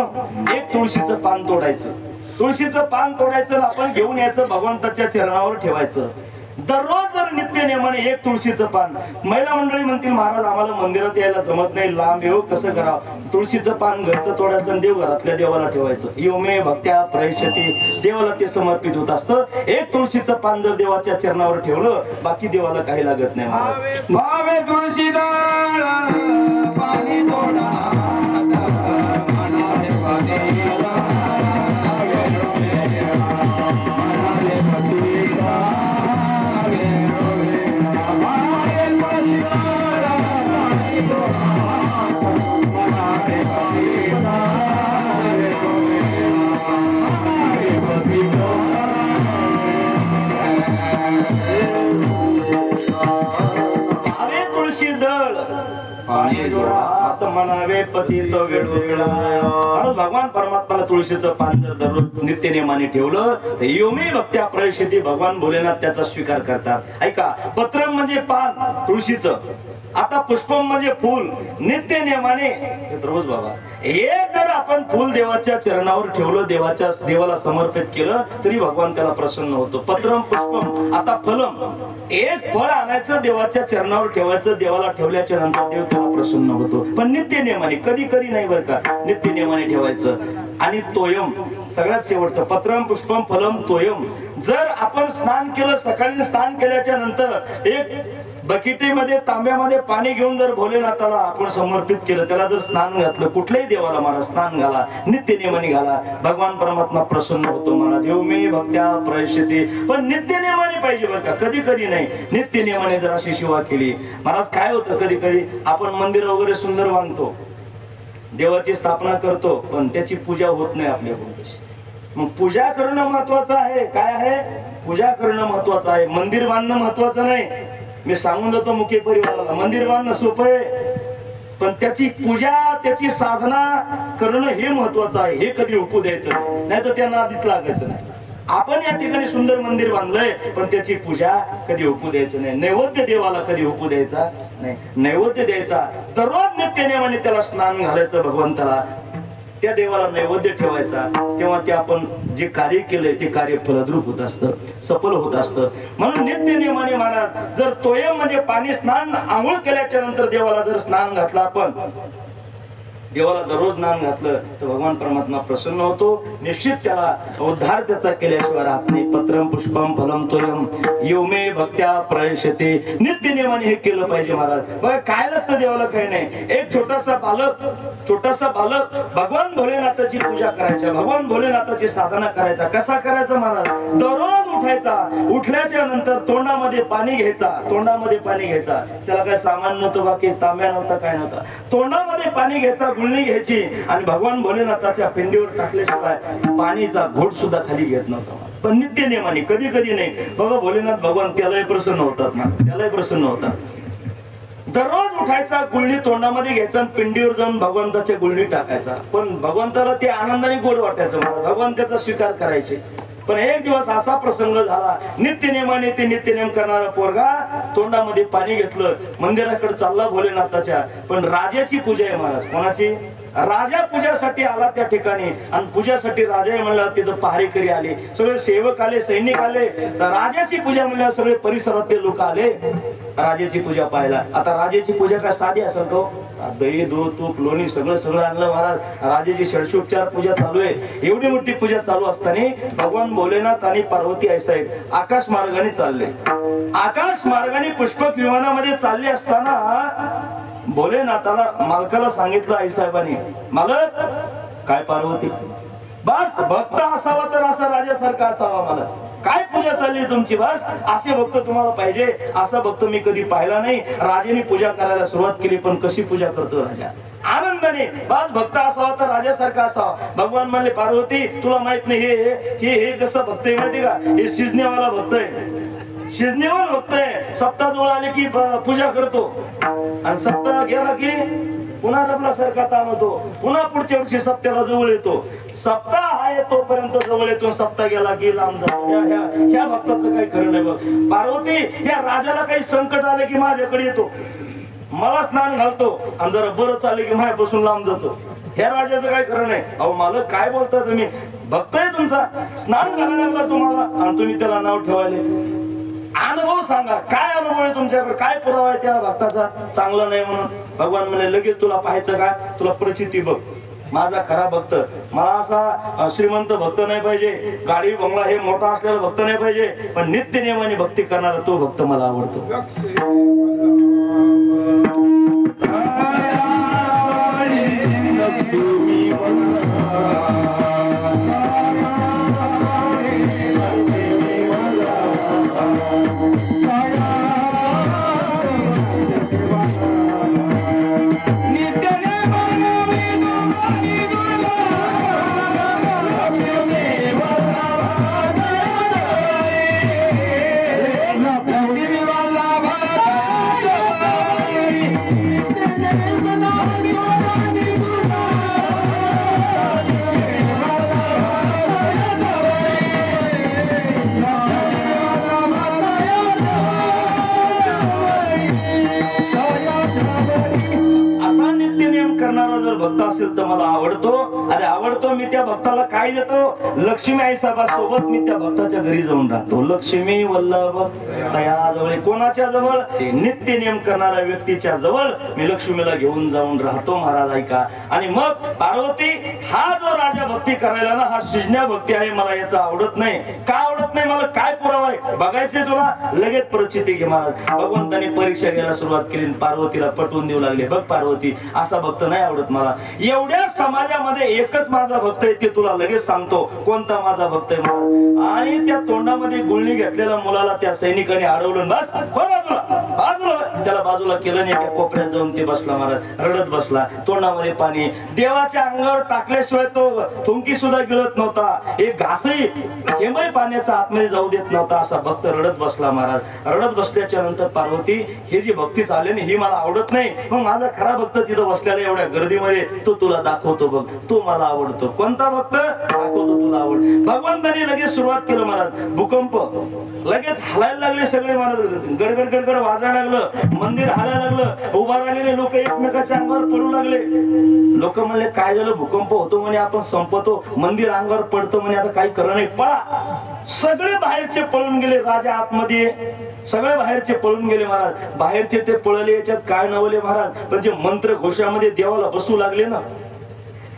[SPEAKER 1] एक तुळशीचं पान तोडायचं, तुळशीचं पान तोडायचं, आपण घेऊन यायचं, भगवंताच्या चरणावर ठेवायचं. दररोज जर नित्य नियमाने एक तुळशीचं पान. महिला मंडळी म्हणतील महाराज आम्हाला मंदिरात यायला जमत नाही, लांब येऊ, कसं करावं? तुळशीचं पान घरचं तोडायचं आणि देव घरातल्या देवाला ठेवायचं. योमे भक्त्या प्रयश्यती, देवाला ते समर्पित होत असतं. एक तुळशीचं पान जर देवाच्या चरणावर ठेवलं, बाकी देवाला काही लागत नाही.
[SPEAKER 2] भावे तुळशीदार पाणी तोडा
[SPEAKER 1] म्हणावे पती तो वेळोवेळा. भगवान परमात्माला तुळशीचं पान जर दररोज नित्य नेमाने ठेवलं तर योमी भक्त्या प्रयश्यती, भगवान भोलेनाथ त्याचा स्वीकार करतात. ऐका, पत्रम म्हणजे पान तुळशीचं, आता पुष्पम म्हणजे फूल. नित्य नेमाने रोज बाबा हे जर आपण फूल देवाच्या चरणावर ठेवलं, देवाला समर्पित केलं तरी भगवान त्याला प्रसन्न होतो. पत्रम पुष्पम, आता फलम, एक फळ आणायचं, देवाच्या चरणावर ठेवायचं, देवाला ठेवल्याच्या नंतर देव त्याला प्रसन्न होतो. पण नित्य नियमाने, कधी कधी नाही बरं का, नित्य नियमाने ठेवायचं. आणि तोयम सगळ्यात शेवटचं, पत्रम पुष्पम फलम तोयम. जर आपण स्नान केलं, सकाळी स्नान केल्याच्या नंतर एक बकेटीमध्ये तांब्यामध्ये पाणी घेऊन जर भोलेनाथाला आपण समर्पित केलं, त्याला जर स्नान घातलं, कुठल्याही देवाला महाराज स्नान घाला, नित्य नियमाने घाला, भगवान परमात्मा प्रसन्न होतो महाराज. योमे भक्त्या प्रयश्यते. पण नित्य नियमाने पाहिजे बरं का, कधी कधी नाही. नित्य नियमाने जर अशी सेवा केली महाराज, काय होतं कधी कधी आपण मंदिर वगैरे सुंदर बांधतो, देवाची स्थापना करतो, पण त्याची पूजा होत नाही आपल्याकडून. मग पूजा करणं महत्वाचं आहे. काय आहे? पूजा करणं महत्वाचं आहे, मंदिर बांधणं महत्वाचं नाही. मी सांगून जातो मुख्य परिवाराला, मंदिर बांधणं सोपं आहे, पण त्याची पूजा, त्याची साधना करणं हे महत्वाचं आहे. हे कधी होऊ द्यायचं नाही, तर त्यांना आधीच लागायचं नाही. आपण या ठिकाणी सुंदर मंदिर बांधलंय, पण त्याची पूजा कधी होऊ द्यायचं नाही. नैवेद्य देवाला कधी होऊ द्यायचा नाही, नैवेद्य द्यायचा. दररोज नित्य नियमाने त्याला स्नान घालायचं भगवंताला, त्या देवाला नैवेद्य ठेवायचा. तेव्हा ते आपण जे कार्य केलंय ते कार्य फलद्रूप होत असतं, सफल होत असतं. म्हणून नित्य नियमाने महाराज जर तोयम म्हणजे पाणी स्नान, आंघोळ केल्याच्या नंतर देवाला जर स्नान घातलं, आपण देवाला दररोज स्नान घातलं तर भगवान परमात्मा प्रसन्न होतो. निश्चित त्याला उद्धार त्याचा केल्याशिवाय राहत नाही. पत्रम पुष्पम फलम तोयम योमे भक्त्या प्रयश्यते. नित्य नियमाने हे केलं पाहिजे महाराज. बघा काय लागतं देवाला, काही नाही. एक छोटासा बालक भगवान भोलेनाथाची पूजा करायच्या, भगवान भोलेनाथाची साधना करायचा. कसा करायचा महाराज? दररोज उठायचा, उठल्याच्या नंतर तोंडामध्ये पाणी घ्यायचा. त्याला काय सामान नव्हतं, बाकी तांब्या नव्हता, काय नव्हता. तोंडामध्ये पाणी घ्यायचा, गुळणी घ्यायची आणि भगवान भोलेनाथाच्या पिंडीवर टाकल्याशिवाय पाणीचा घोट सुद्धा खाली घेत नव्हता. पण नित्य नियमाने, कधी कधी नाही. बघा भोलेनाथ भगवान त्यालाही प्रसन्न होतात ना, त्यालाही प्रसन्न होतात. दररोज उठायचा, गुळणी तोंडामध्ये घ्यायचा आणि पिंडीवर जाऊन भगवंताच्या गुळणी टाकायचा. पण भगवंताला ते आनंदाने गोड वाटायचं, भगवान त्याचा स्वीकार करायचे. पण एक दिवस असा प्रसंग झाला, नित्य नियमाने ते नित्य नियम करणारा पोरगा तोंडामध्ये पाणी घेतलं, मंदिराकडे चालला भोलेनाथाच्या. पण राजाची पूजा आहे महाराज. कोणाची? राजा पूजासाठी आला त्या ठिकाणी आणि पूजासाठी राजा म्हणलं तिथं पहारेकरी आले, सगळे सेवक आले, सैनिक आले. राजाची पूजा म्हणलं सगळे परिसरातले लोक आले राजाची पूजा पाहायला. आता राजाची पूजा काय साधी असेल तो? दही दूध तूप लोणी सगळं सगळं आणलं महाराज. राजाची षडशोपचार पूजा चालू आहे. एवढी मोठी पूजा चालू असताना भगवान भोलेनाथ आणि पार्वती आई साहेब आकाश मार्गाने चालले. आकाश मार्गाने पुष्पक विमानामध्ये चालले असताना भोलेनाथाला मालकाला सांगितलं आई साहेबांनी, मालक काय पार्वती बस भक्त असावा तर असा राजासारखा असावा. मला काय पूजा चालली तुमची? बस असे भक्त तुम्हाला पाहिजे. असा भक्त मी कधी पाहिला नाही. राजाने पूजा करायला सुरुवात केली, पण कशी पूजा करतो राजा? आनंदाने. बस भक्त असावा तर राजासारखा असावा. भगवान म्हणले पार्वती तुला माहित नाही हे कसं भक्त आहे माहिती का? हे शिजण्यावाला भक्त आहे. शिजण्यावर भक्त आहे. सप्ताह जवळ आले की पूजा करतो आणि सप्ताह गेला की पुन्हा आपला सारखा ताण होतो. पुन्हा पुढच्या वर्षी सप्त्याला जवळ येतो. सप्ताह आहे तोपर्यंत जवळ येतो, सप्ताह गेला की लांब जातो. ह्या भक्ताचं काही खरं नाही बघ. पार्वती या राजाला काही संकट आले की माझ्याकडे येतो, मला स्नान घालतो आणि जरा बरं चालले की माझ्यापासून लांब जातो. ह्या राजाचं काय खरं नाही. अहो मालक काय बोलता तुम्ही? भक्त आहे तुमचा, स्नान घालायला लागला तुम्हाला आणि तुम्ही त्याला नाव ठेवायले. अनुभव सांगा, काय अनुभव आहे तुमच्याकडे? काय पुरावा आहे त्या भक्ताचा चांगला नाही म्हणून? भगवान म्हणे लगेच तुला पाहायचं का? तुला प्रचिती बघ. माझा खरा भक्त. मला असा श्रीमंत भक्त नाही पाहिजे, गाडी बंगला हे मोठा असलेला भक्त नाही पाहिजे, पण नित्य नियमाने भक्ती करणारा तो भक्त मला आवडतो. भक्त असेल तर मला आवडतो. अरे आवडतो मी त्या भक्ताला काय देतो? लक्ष्मी आई साहेबा सोबत मी त्या भक्ताच्या घरी जाऊन राहतो. लक्ष्मी वल्लभ दयाजवळ. कोणाच्या जवळ? नित्य नियम करणाऱ्या व्यक्तीच्या जवळ मी लक्ष्मीला घेऊन जाऊन राहतो. महाराज ऐका. आणि मग पार्वती हा जो राजा भक्ती करायला ना, हा शिजण्या भक्ती आहे. मला याचा आवडत नाही. का आवडत नाही? मला काय पुरावा आहे बघायचंय तुला? लगेच प्रचिती घे महाराज. भगवंताने परीक्षा घ्यायला सुरुवात केली. पार्वतीला पटवून देऊ लागले, बघ पार्वती असा भक्त नाही आवडत मला. एवढ्या समाजामध्ये एकच माझा भक्त आहे, ते तुला लगेच सांगतो कोणता माझा भक्त आहे मला. आणि त्या तोंडामध्ये गुळणी घेतलेल्या मुलाला त्या सैनिकाने अडवलं. बस बाजूला बाजूला. त्याला बाजूला केलं नाही. एका कोपऱ्यात जाऊन ते बसला महाराज, रडत बसला. तोंडामध्ये पाणी. देवाच्या अंगावर टाकल्याशिवाय तो थुंकी सुद्धा गिळत नव्हता. एक घासही थेंबही पाण्याचा आतमध्ये जाऊ देत नव्हता. असा भक्त रडत बसला महाराज. रडत बसल्याच्या नंतर पार्वती हे जी भक्ती चालली ही मला आवडत नाही. मग माझा खरा भक्त तिथं बसलेला एवढ्या गर्दीमध्ये तो तुला दाखवतो बघ, तो मला आवडतो. कोणता भक्त? दाखवतो तुला आवड. भगवंताने लगेच सुरुवात केलं महाराज. भूकंप लगेच हलायला लागले सगळे महाराज. गडगड गडगड वाजायला लागलं. मंदिर हलायला लागलं. उभा राहिलेले लोक एकमेकाच्या अंगावर पडू लागले. लोक म्हणले काय झालं? भूकंप होतो म्हणे, आपण संपतो. मंदिर अंगावर पडतो म्हणे, आता काही खरं नाही, पळा. सगळे बाहेरचे पळून गेले. राजा आतमध्ये, सगळे बाहेरचे पळून गेले महाराज. बाहेरचे ते पळले. याच्यात काय नवले महाराज? पण जे मंत्र घोषामध्ये देवाला बसू लागले ना,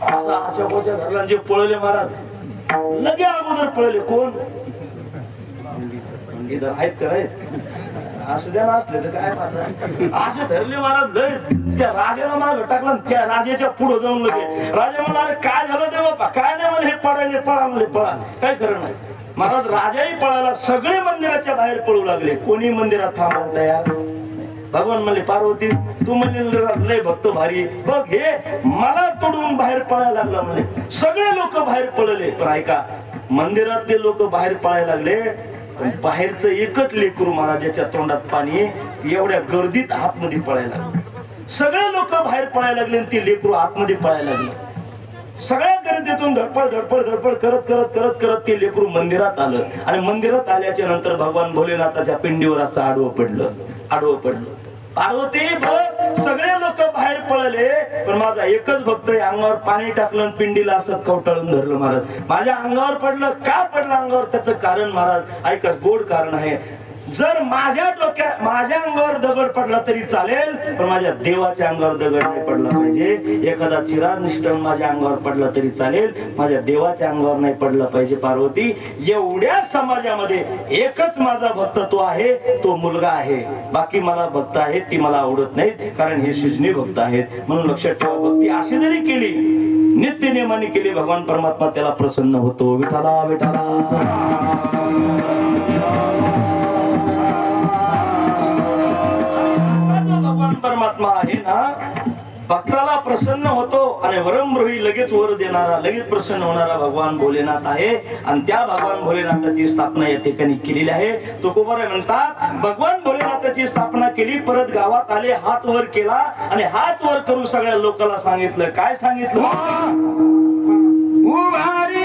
[SPEAKER 1] असा आच्या गोच्या धरला. जे पळले महाराज लगे अगोदर पळले. कोण? आहेत करायत असू द्या ना, असले तर काय असे धरले महाराज. त्या राजाला मागे टाकला. त्या राजाच्या पुढे जाऊन लगे राजा म्हणला अरे काय झालं देवा? काय नाही मला हे पळायले, पळा म्हणले, पळा. काय खरं नाही महाराज. राजाही पळाला. सगळे मंदिराच्या बाहेर पळू लागले. कोणी मंदिरात थांबवता तयार. भगवान म्हणले पार्वती तू म्हणजे लय भक्त भारी बघ, हे मला तोडून बाहेर पळायला लागला म्हणे. सगळे लोक बाहेर पळले. पण ऐका, मंदिरातले लोक बाहेर पळायला लागले, पण बाहेरचं एकच लेकरू महाराजाच्या तोंडात पाणी. एवढ्या गर्दीत आतमध्ये पळायला लागले. सगळे लोक बाहेर पळायला लागले आणि ते लेकरू आतमध्ये पळायला लागले. सगळ्या गर्दीतून धडपड धडपड धडपड करत करत करत करत ते लेकरू मंदिरात आलं. आणि मंदिरात आल्याच्या नंतर भगवान भोलेनाथाच्या पिंडीवर असं आडवं पडलं. पार्वती बघ सगळे लोक बाहेर पळले, पण माझा एकच भक्त आहे, अंगावर पाणी टाकलं पिंडीला असत कवटाळून धरलं महाराज. माझ्या अंगावर पडलं. का पडलं अंगावर? त्याचं कारण महाराज ऐका, गोड कारण आहे. जर माझ्या अंगावर दगड पडला तरी चालेल, पण माझ्या देवाच्या अंगावर दगड नाही पडला पाहिजे. एखादा चिराग निष्ठन माझ्या अंगावर पडला तरी चालेल, माझ्या देवाच्या अंगावर नाही पडला पाहिजे. पार्वती, एवढ्या समाजामध्ये एकच माझा भक्त तो आहे, तो मुलगा आहे. बाकी मला भक्त आहेत ती मला आवडत नाहीत, कारण हे सृजनी भक्त आहेत. म्हणून लक्षात ठेवा, भक्ती अशी जरी केली, नित्य नियमाने केली, भगवान परमात्मा त्याला प्रसन्न होतो. विठाला विठाला. भगवान परमात्मा आहे ना, भक्ताला प्रसन्न होतो आणि वरमृही लगेच वर देणारा, लगेच प्रसन्न होणारा भगवान भोलेनाथ आहे. आणि त्या भगवान भोलेनाथाची स्थापना या ठिकाणी केलेली आहे. तुकोबाराय म्हणतात, भगवान भोलेनाथाची स्थापना केली, परत गावात आले, हात वर केला आणि हात वर करून सगळ्या लोकांना सांगितलं. काय सांगितलं?
[SPEAKER 2] उभारी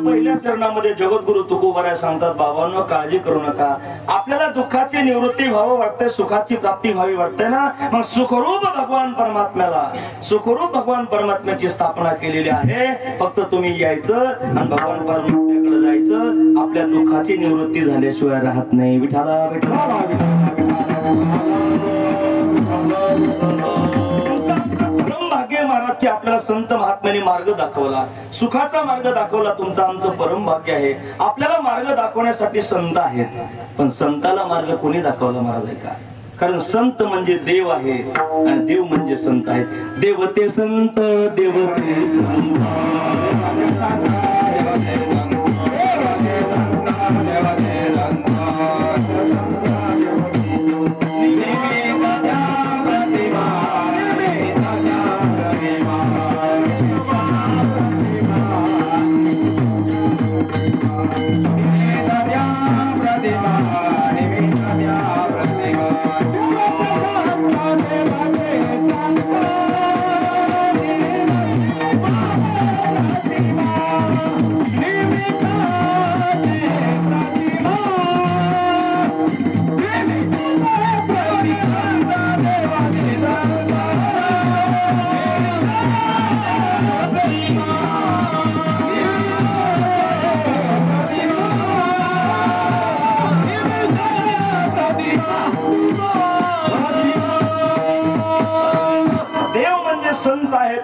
[SPEAKER 1] पहिल्या चरणामध्ये जगद्गुरु तुकोबाराय सांगतात, बाबांनो काळजी करू नका. आपल्याला दुःखाची निवृत्ती व्हावं वाटते, सुखाची प्राप्ती व्हावी वाटते ना, मग सुखरूप भगवान परमात्म्याची स्थापना केलेली आहे. फक्त तुम्ही यायचं आणि भगवान परमात्म्याकडे जायचं. आपल्या दुःखाची निवृत्ती झाल्याशिवाय राहत नाही. विठाला विठाला. भाग्य महाराज की आपल्याला संत महात्म्याने मार्ग दाखवला, सुखाचा मार्ग दाखवला. तुमचं आमचं परम भाग्य आहे. आपल्याला मार्ग दाखवण्यासाठी संत आहेत, पण संताला मार्ग कोणी दाखवला महाराज आहे का? कारण संत म्हणजे देव आहे आणि देव म्हणजे संत आहेत. देवते संत, देवते संत,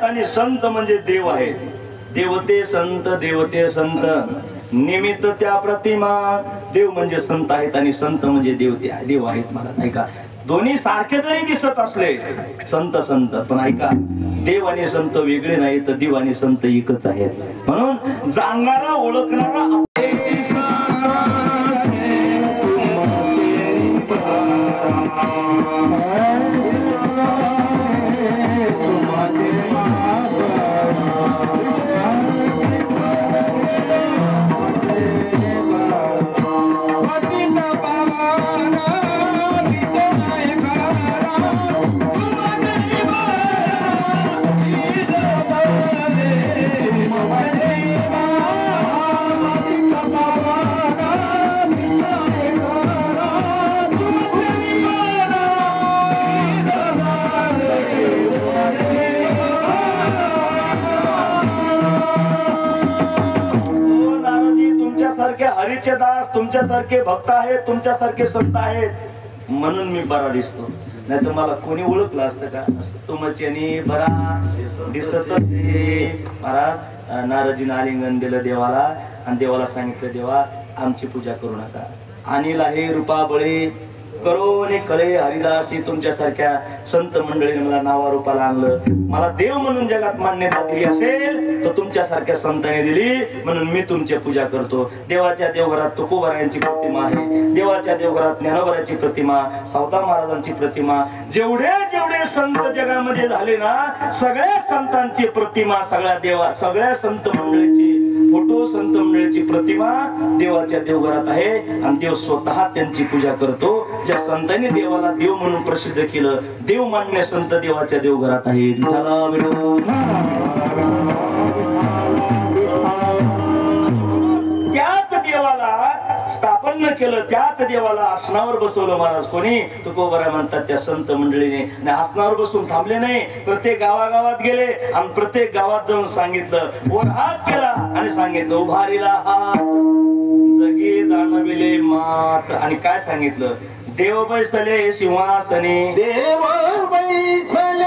[SPEAKER 1] आणि संत म्हणजे देव आहे. देवते संत, देवते संत, निमित्त त्या प्रतिमा. देव म्हणजे संत आहेत आणि संत म्हणजे देव आहेत. मला ऐका, दोन्ही सारखे जरी दिसत असले संत संत, पण ऐका, देव आणि संत वेगळे नाही, तर देव आणि संत एकच आहेत. म्हणून जाणणारा ओळखणारा तुमच्यासारखे दास, तुमच्यासारखे भक्त आहेत, तुमच्यासारखे संत आहेत म्हणून मी बरा दिसतो. नाही तर मला कोणी ओळखलं असतं का? तुमच्यानी बरा दिसतच महाराज. नारदजीनं आलिंगन दिलं देवाला आणि देवाला सांगितलं, देवा आमची पूजा करू नका. अनिल आहे रूपा बळे करो ने कळे हरिदासी. तुमच्यासारख्या संत मंडळीने मला नावा रूपाला आणलं. मला देव म्हणून जगात मान्यता दिली असेल तर तुमच्यासारख्या संतांनी दिली म्हणून मी तुमची पूजा करतो. देवाच्या देवघरात तुकोबारायांची प्रतिमा आहे, देवाच्या देवघरात ज्ञानोबाराची प्रतिमा, सावता महाराजांची प्रतिमा, जेवढे जेवढे संत जगामध्ये झाले ना सगळ्या संतांची प्रतिमा, सगळ्या संत मंडळीची फोटो, संत मंडळीची प्रतिमा देवाच्या देवघरात आहे आणि देव स्वतः त्यांची पूजा करतो. ज्या संतांनी देवाला देव म्हणून प्रसिद्ध केलं, देव मान्य संत देवाच्या देवघरात आहे. त्याच देवाला स्थापन केलं, त्याच देवाला आसनावर बसवलं महाराज. कोणी? तुकोबारा म्हणतात त्या संत मंडळीने. आणि आसनावर बसून थांबले नाही, प्रत्येक गावागावात गेले आणि प्रत्येक गावात जाऊन सांगितलं, वर हात केला आणि सांगितलं, उभारीला हात जगे जाणविले मात. आणि काय सांगितलं? देव बैसले सिंहासने,
[SPEAKER 2] देव बैसले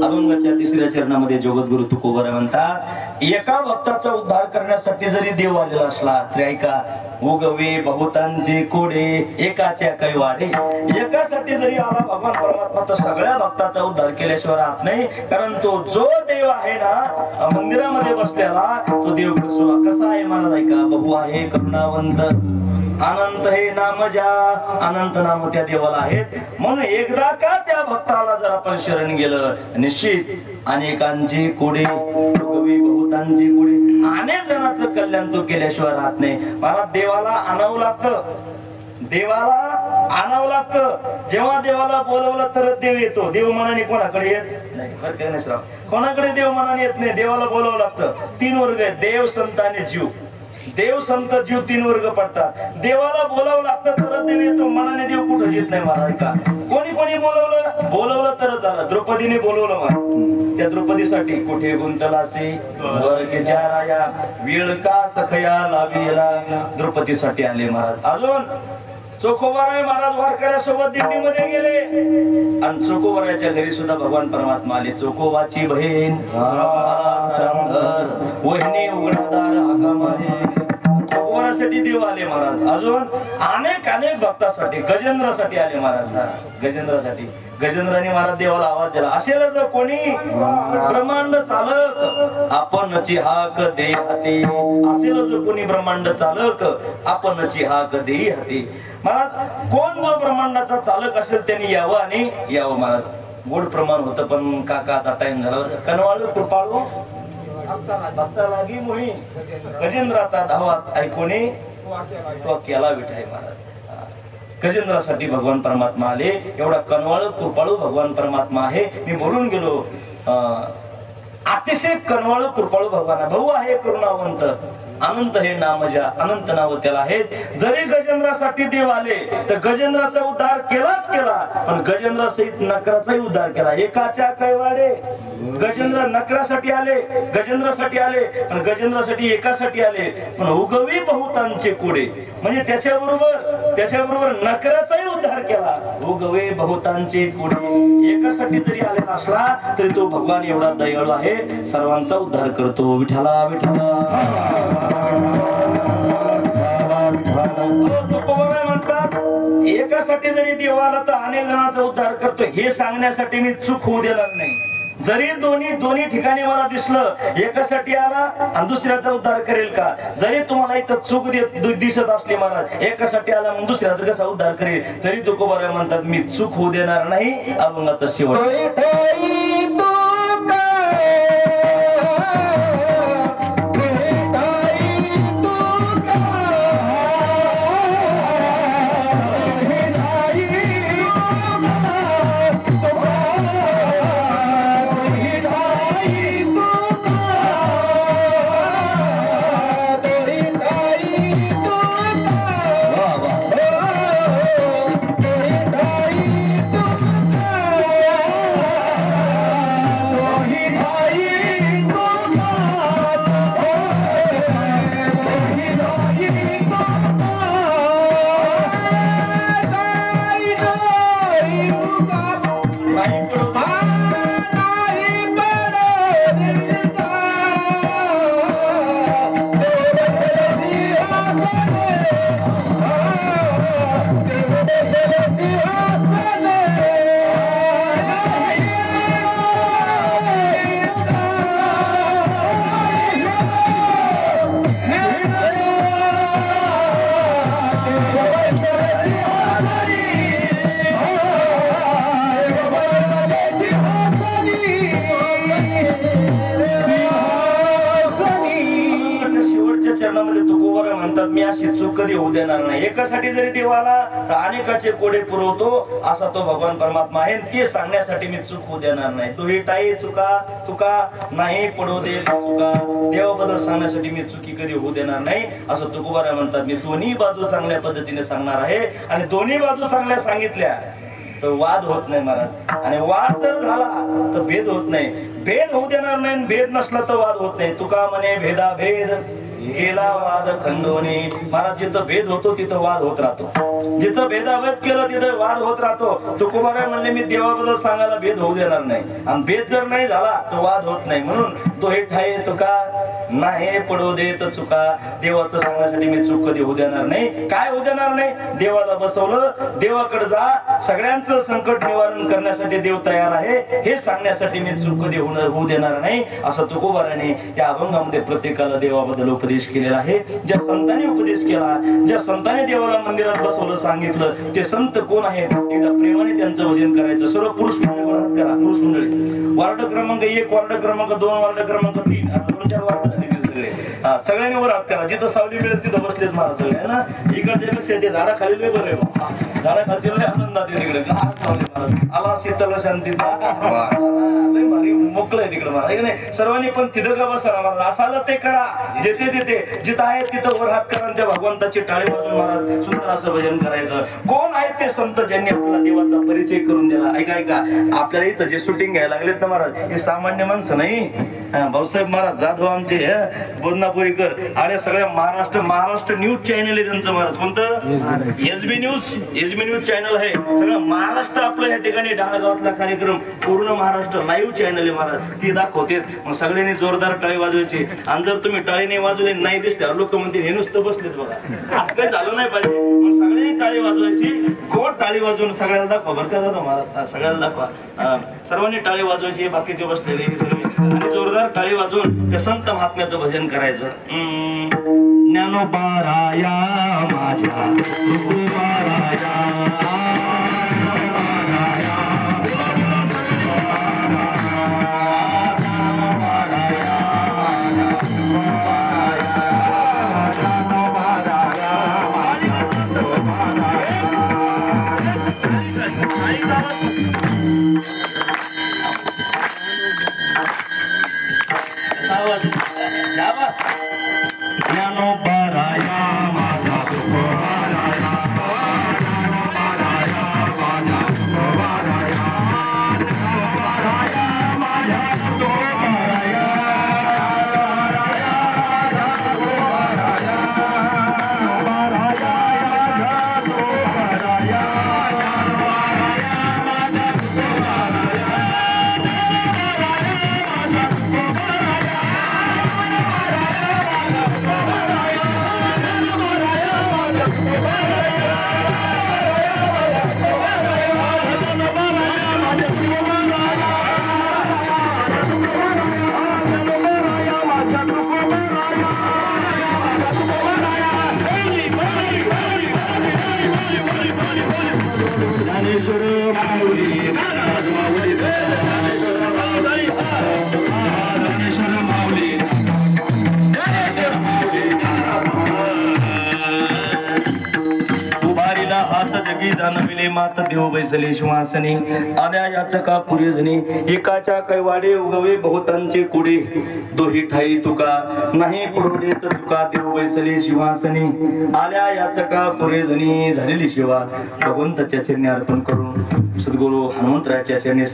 [SPEAKER 1] अभंगाच्या तिसऱ्या चरणामध्ये जगद्गुरु तुकोबारा म्हणतात, एका भक्ताचा उद्धार करण्यासाठी जरी देव आलेला असला तरी ऐका, उगवे बहुतांचे कोडे एकाच्या कैवाडे. एकासाठी जरी आला भगवान परमात्मा तर सगळ्या भक्ताचा उद्धार केल्याशिवाय राहत नाही. कारण तो जो देव आहे ना मंदिरामध्ये बसलेला तो देव कसा आहे मला ऐका, बहु आहे करुणावंत. अनंत हे नाम ज्या अनंत नाम त्या देवाला आहेत. म्हणून एकदा का त्या भक्ताला जर आपण शरण गेलं निश्चित अनेकांची कुडी बहुतांची कुडी अनेक जणांचं कल्याण तो केल्याशिवाय राहत नाही. मला देवाला आणावं लागतं, देवाला आणावं लागतं. जेव्हा देवाला बोलवलं तरच देव येतो. देव मनाने कोणाकडे येत नाही. बरं काय नाही, कोणाकडे देव मनाने येत नाही. देवाला बोलावं लागतं. 3 वर्ग आहेत, देव संत आणि जीव. देव संत जीव 3 वर्ग पडतात. देवाला बोलावं लागतं तरच देव येतो. मनाने देव कुठं येत नाही महाराज. का कोणी कोणी बोलवलं तरच आलं. द्रौपदीने बोलवलं मला. त्या द्रौपदीसाठी कुठे गुंतलासे वर्गच्या राया वेळ का सखया लावीला द्रौपदीसाठी आले महाराज. अजून चोखोबाराय महाराज वारकऱ्यासोबत दिंडीमध्ये गेले आणि चोखोबाराच्या घरी सुद्धा भगवान परमात्मा आले. चोखोबाची बहीण वहिनी उघडादार चोखोबारासाठी देव आले महाराज. अजून अनेक भक्तासाठी गजेंद्रासाठी आले महाराज. गजेंद्रासाठी गजेंद्राने महाराज देवाला आवाज दिला. असेल जर कोणी ब्रह्मांड चालक आपणची हाक दे हाती. असेल जर कोणी ब्रह्मांड चालक आपणची हाक दे हाती. महाराज कोण जो ब्रह्मांडाचा चालक असेल त्यांनी यावं आणि यावं महाराज. गोड प्रमाण होतं पण काका आता टाइम झाला. कनवाळू कृपाळू भक्ता लागी मोही गजेंद्राचा धावा ऐकून तो केला विठाई महाराज. गजेंद्रासाठी भगवान परमात्मा आले. एवढा कनवाळू कृपाळू भगवान परमात्मा आहे. मी बोलून गेलो अतिशय कनवाळू कृपाळू भगवान भाऊ आहे. करुणावंत अनंत हे नाम ज्या अनंत नाव त्याला आहेत. जरी गजेंद्रासाठी देव आले तर गजेंद्राचा उद्धार केलाच केला पण गजेंद्र सहित नकराचाही उद्धार केला. एकाच्या कैवाडे गजेंद्र नकरासाठी आले, गजेंद्रासाठी आले पण गजेंद्रासाठी एकासाठी आले पण उगवी बहुतांचे कुडे. म्हणजे त्याच्याबरोबर नकराचाही उद्धार केला. उगवे बहुतांचे कुडे एकासाठी जरी आलेला असला तरी तो भगवान एवढा दयाळू आहे. सर्वांचा उद्धार करतो. विठ्ठला विठ्ठला म्हणतात. एकासाठी जरी देव आला तर अनेक जणांचा उद्धार करतो हे सांगण्यासाठी मी चूक होऊ देणार नाही. जरी दोन्ही ठिकाणी मला दिसलं एकासाठी आला आणि दुसऱ्याचा उद्धार करेल का. जरी तुम्हाला इथं चूक दिसत असली महाराज एकासाठी आला मग दुसऱ्याचा कसा उद्धार करेल तरी तुकोबाराय म्हणतात मी चूक होऊ देणार नाही. अभंगाचा शेवट मी अशी चूक कधी होऊ देणार नाही. एकासाठी जरी देव आला तर अनेकाचे कोडे पुरवतो असा तो भगवान परमात्मा आहे. ते सांगण्यासाठी मी चूक होऊ देणार नाही. तू ही टाई चुका नाही पडू दे चुका. देवाबद्दल सांगण्यासाठी मी चुकी कधी होऊ देणार नाही असं तुकोबाराय म्हणतात. मी दोन्ही बाजू चांगल्या पद्धतीने सांगणार आहे आणि दोन्ही बाजू चांगल्या सांगितल्या तर वाद होत नाही महाराज. आणि वाद जर झाला तर भेद होत नाही. भेद होऊ देणार नाही. भेद नसला तर वाद होत नाही. तुका म्हणे भेदा भेद गेला वाद खंडोने. महाराज जिथं भेद होतो तिथं वाद होत राहतो. जिथं भेदाभेद केलं तिथं वाद होत राहतो. तुकोबाराय म्हणले मी देवाबद्दल सांगायला भेद होऊ देणार नाही आणि भेद जर नाही झाला तर वाद होत नाही. म्हणून दोहे ठाये तुका नाही पडू देत चुका. देवाचं सांगण्यासाठी मी चूक कधी होऊ देणार नाही. काय होऊ देणार नाही? देवाला बसवलं, देवाकडे जा, सगळ्यांचं संकट निवारण करण्यासाठी देव तयार आहे हे सांगण्यासाठी मी चूक कधी होऊ देणार नाही असं तुकोबाराने या अभंगामध्ये प्रत्येकाला देवाबद्दल उपदेश केलेला आहे. ज्या संतांनी उपदेश केला, ज्या संतांनी देवाला मंदिरात बसवलं, सांगितलं, ते संत कोण आहेत? एकदा प्रेमाने त्यांचं भजन करायचं. सर्व पुरुष मंडळीवर हात करा. पुरुष मंडळी वार्ड क्रमांक 1, वार्ड क्रमांक 2, वार्ड क्रमांक 3, 2-4 वार्ड सगळे सगळ्यांनी वर हात करा. जिथं सावली मिळेल तिथं बसलेत महाराज सगळे आहे ना. इकडच्या पेक्षा ते झाडा खाली लय बरं आहे. झाडा खालचे लय आनंदात तिकडे आला शीतल शांतीचा लय भारी मोकळं आहे तिकडे महाराज नाही. सर्वांनी पण तिथं का बसा महाराज. असाल ते करा. जेथे तिथे जिथं आहे तिथं वर हात करा. त्या भगवंताची टाळी वाजून महाराज सुंदर असं भजन करायचं. कोण आहेत ते संत ज्यांनी आपल्याला देवाचा परिचय करून दिला? ऐका ऐका, आपल्याला इथं जे शूटिंग घ्यायला लागलेत ना महाराज, हे सामान्य माणसं नाही. भाऊसाहेब महाराज जाधव आमचे बोधनापुरीकर आणि सगळ्या महाराष्ट्र न्यूज चॅनल आहे त्यांचं महाराज. कोणतं? एसबी न्यूज चॅनल आहे. सगळं महाराष्ट्र आपलं या ठिकाणी डाळगावातला कार्यक्रम पूर्ण महाराष्ट्र लाईव्ह चॅनल आहे महाराज. ती दाखवते. मग सगळ्यांनी जोरदार टाळी वाजवायची. आणि जर तुम्ही टाळी नाही वाजवली नाही दिसल्यावर लोक म्हणतील हे नुसतं बसलेत बघा, असं काही झालं नाही पाहिजे. मग सगळ्यांनी टाळी वाजवायची. कोण टाळी वाजवून सगळ्याला दाखवा बरं का दादा महाराज, सगळ्याला दाखवा. सर्वांनी टाळी वाजवायची. बाकीचे बसलेले हे सगळे आणि जोरदार टाळी वाजवून त्या संत महात्म्याचं भजन करायचं. ज्ञानोबाराया माझ्या तुकोबाराया जाणविले मात देव बैसले शिवासने आल्या याच का पुरे जणी एकाच्या कैवाडे उगवे बहुतांचे कुडे दोही ठाई तुका नाही पडू देत तुका देव बैसले शिवासने आल्या याच का पुरे जणी झालेली शिवा भगवंताच्या चरणी अर्पण करून सद्गुरु हनुमंतराच्या चरणी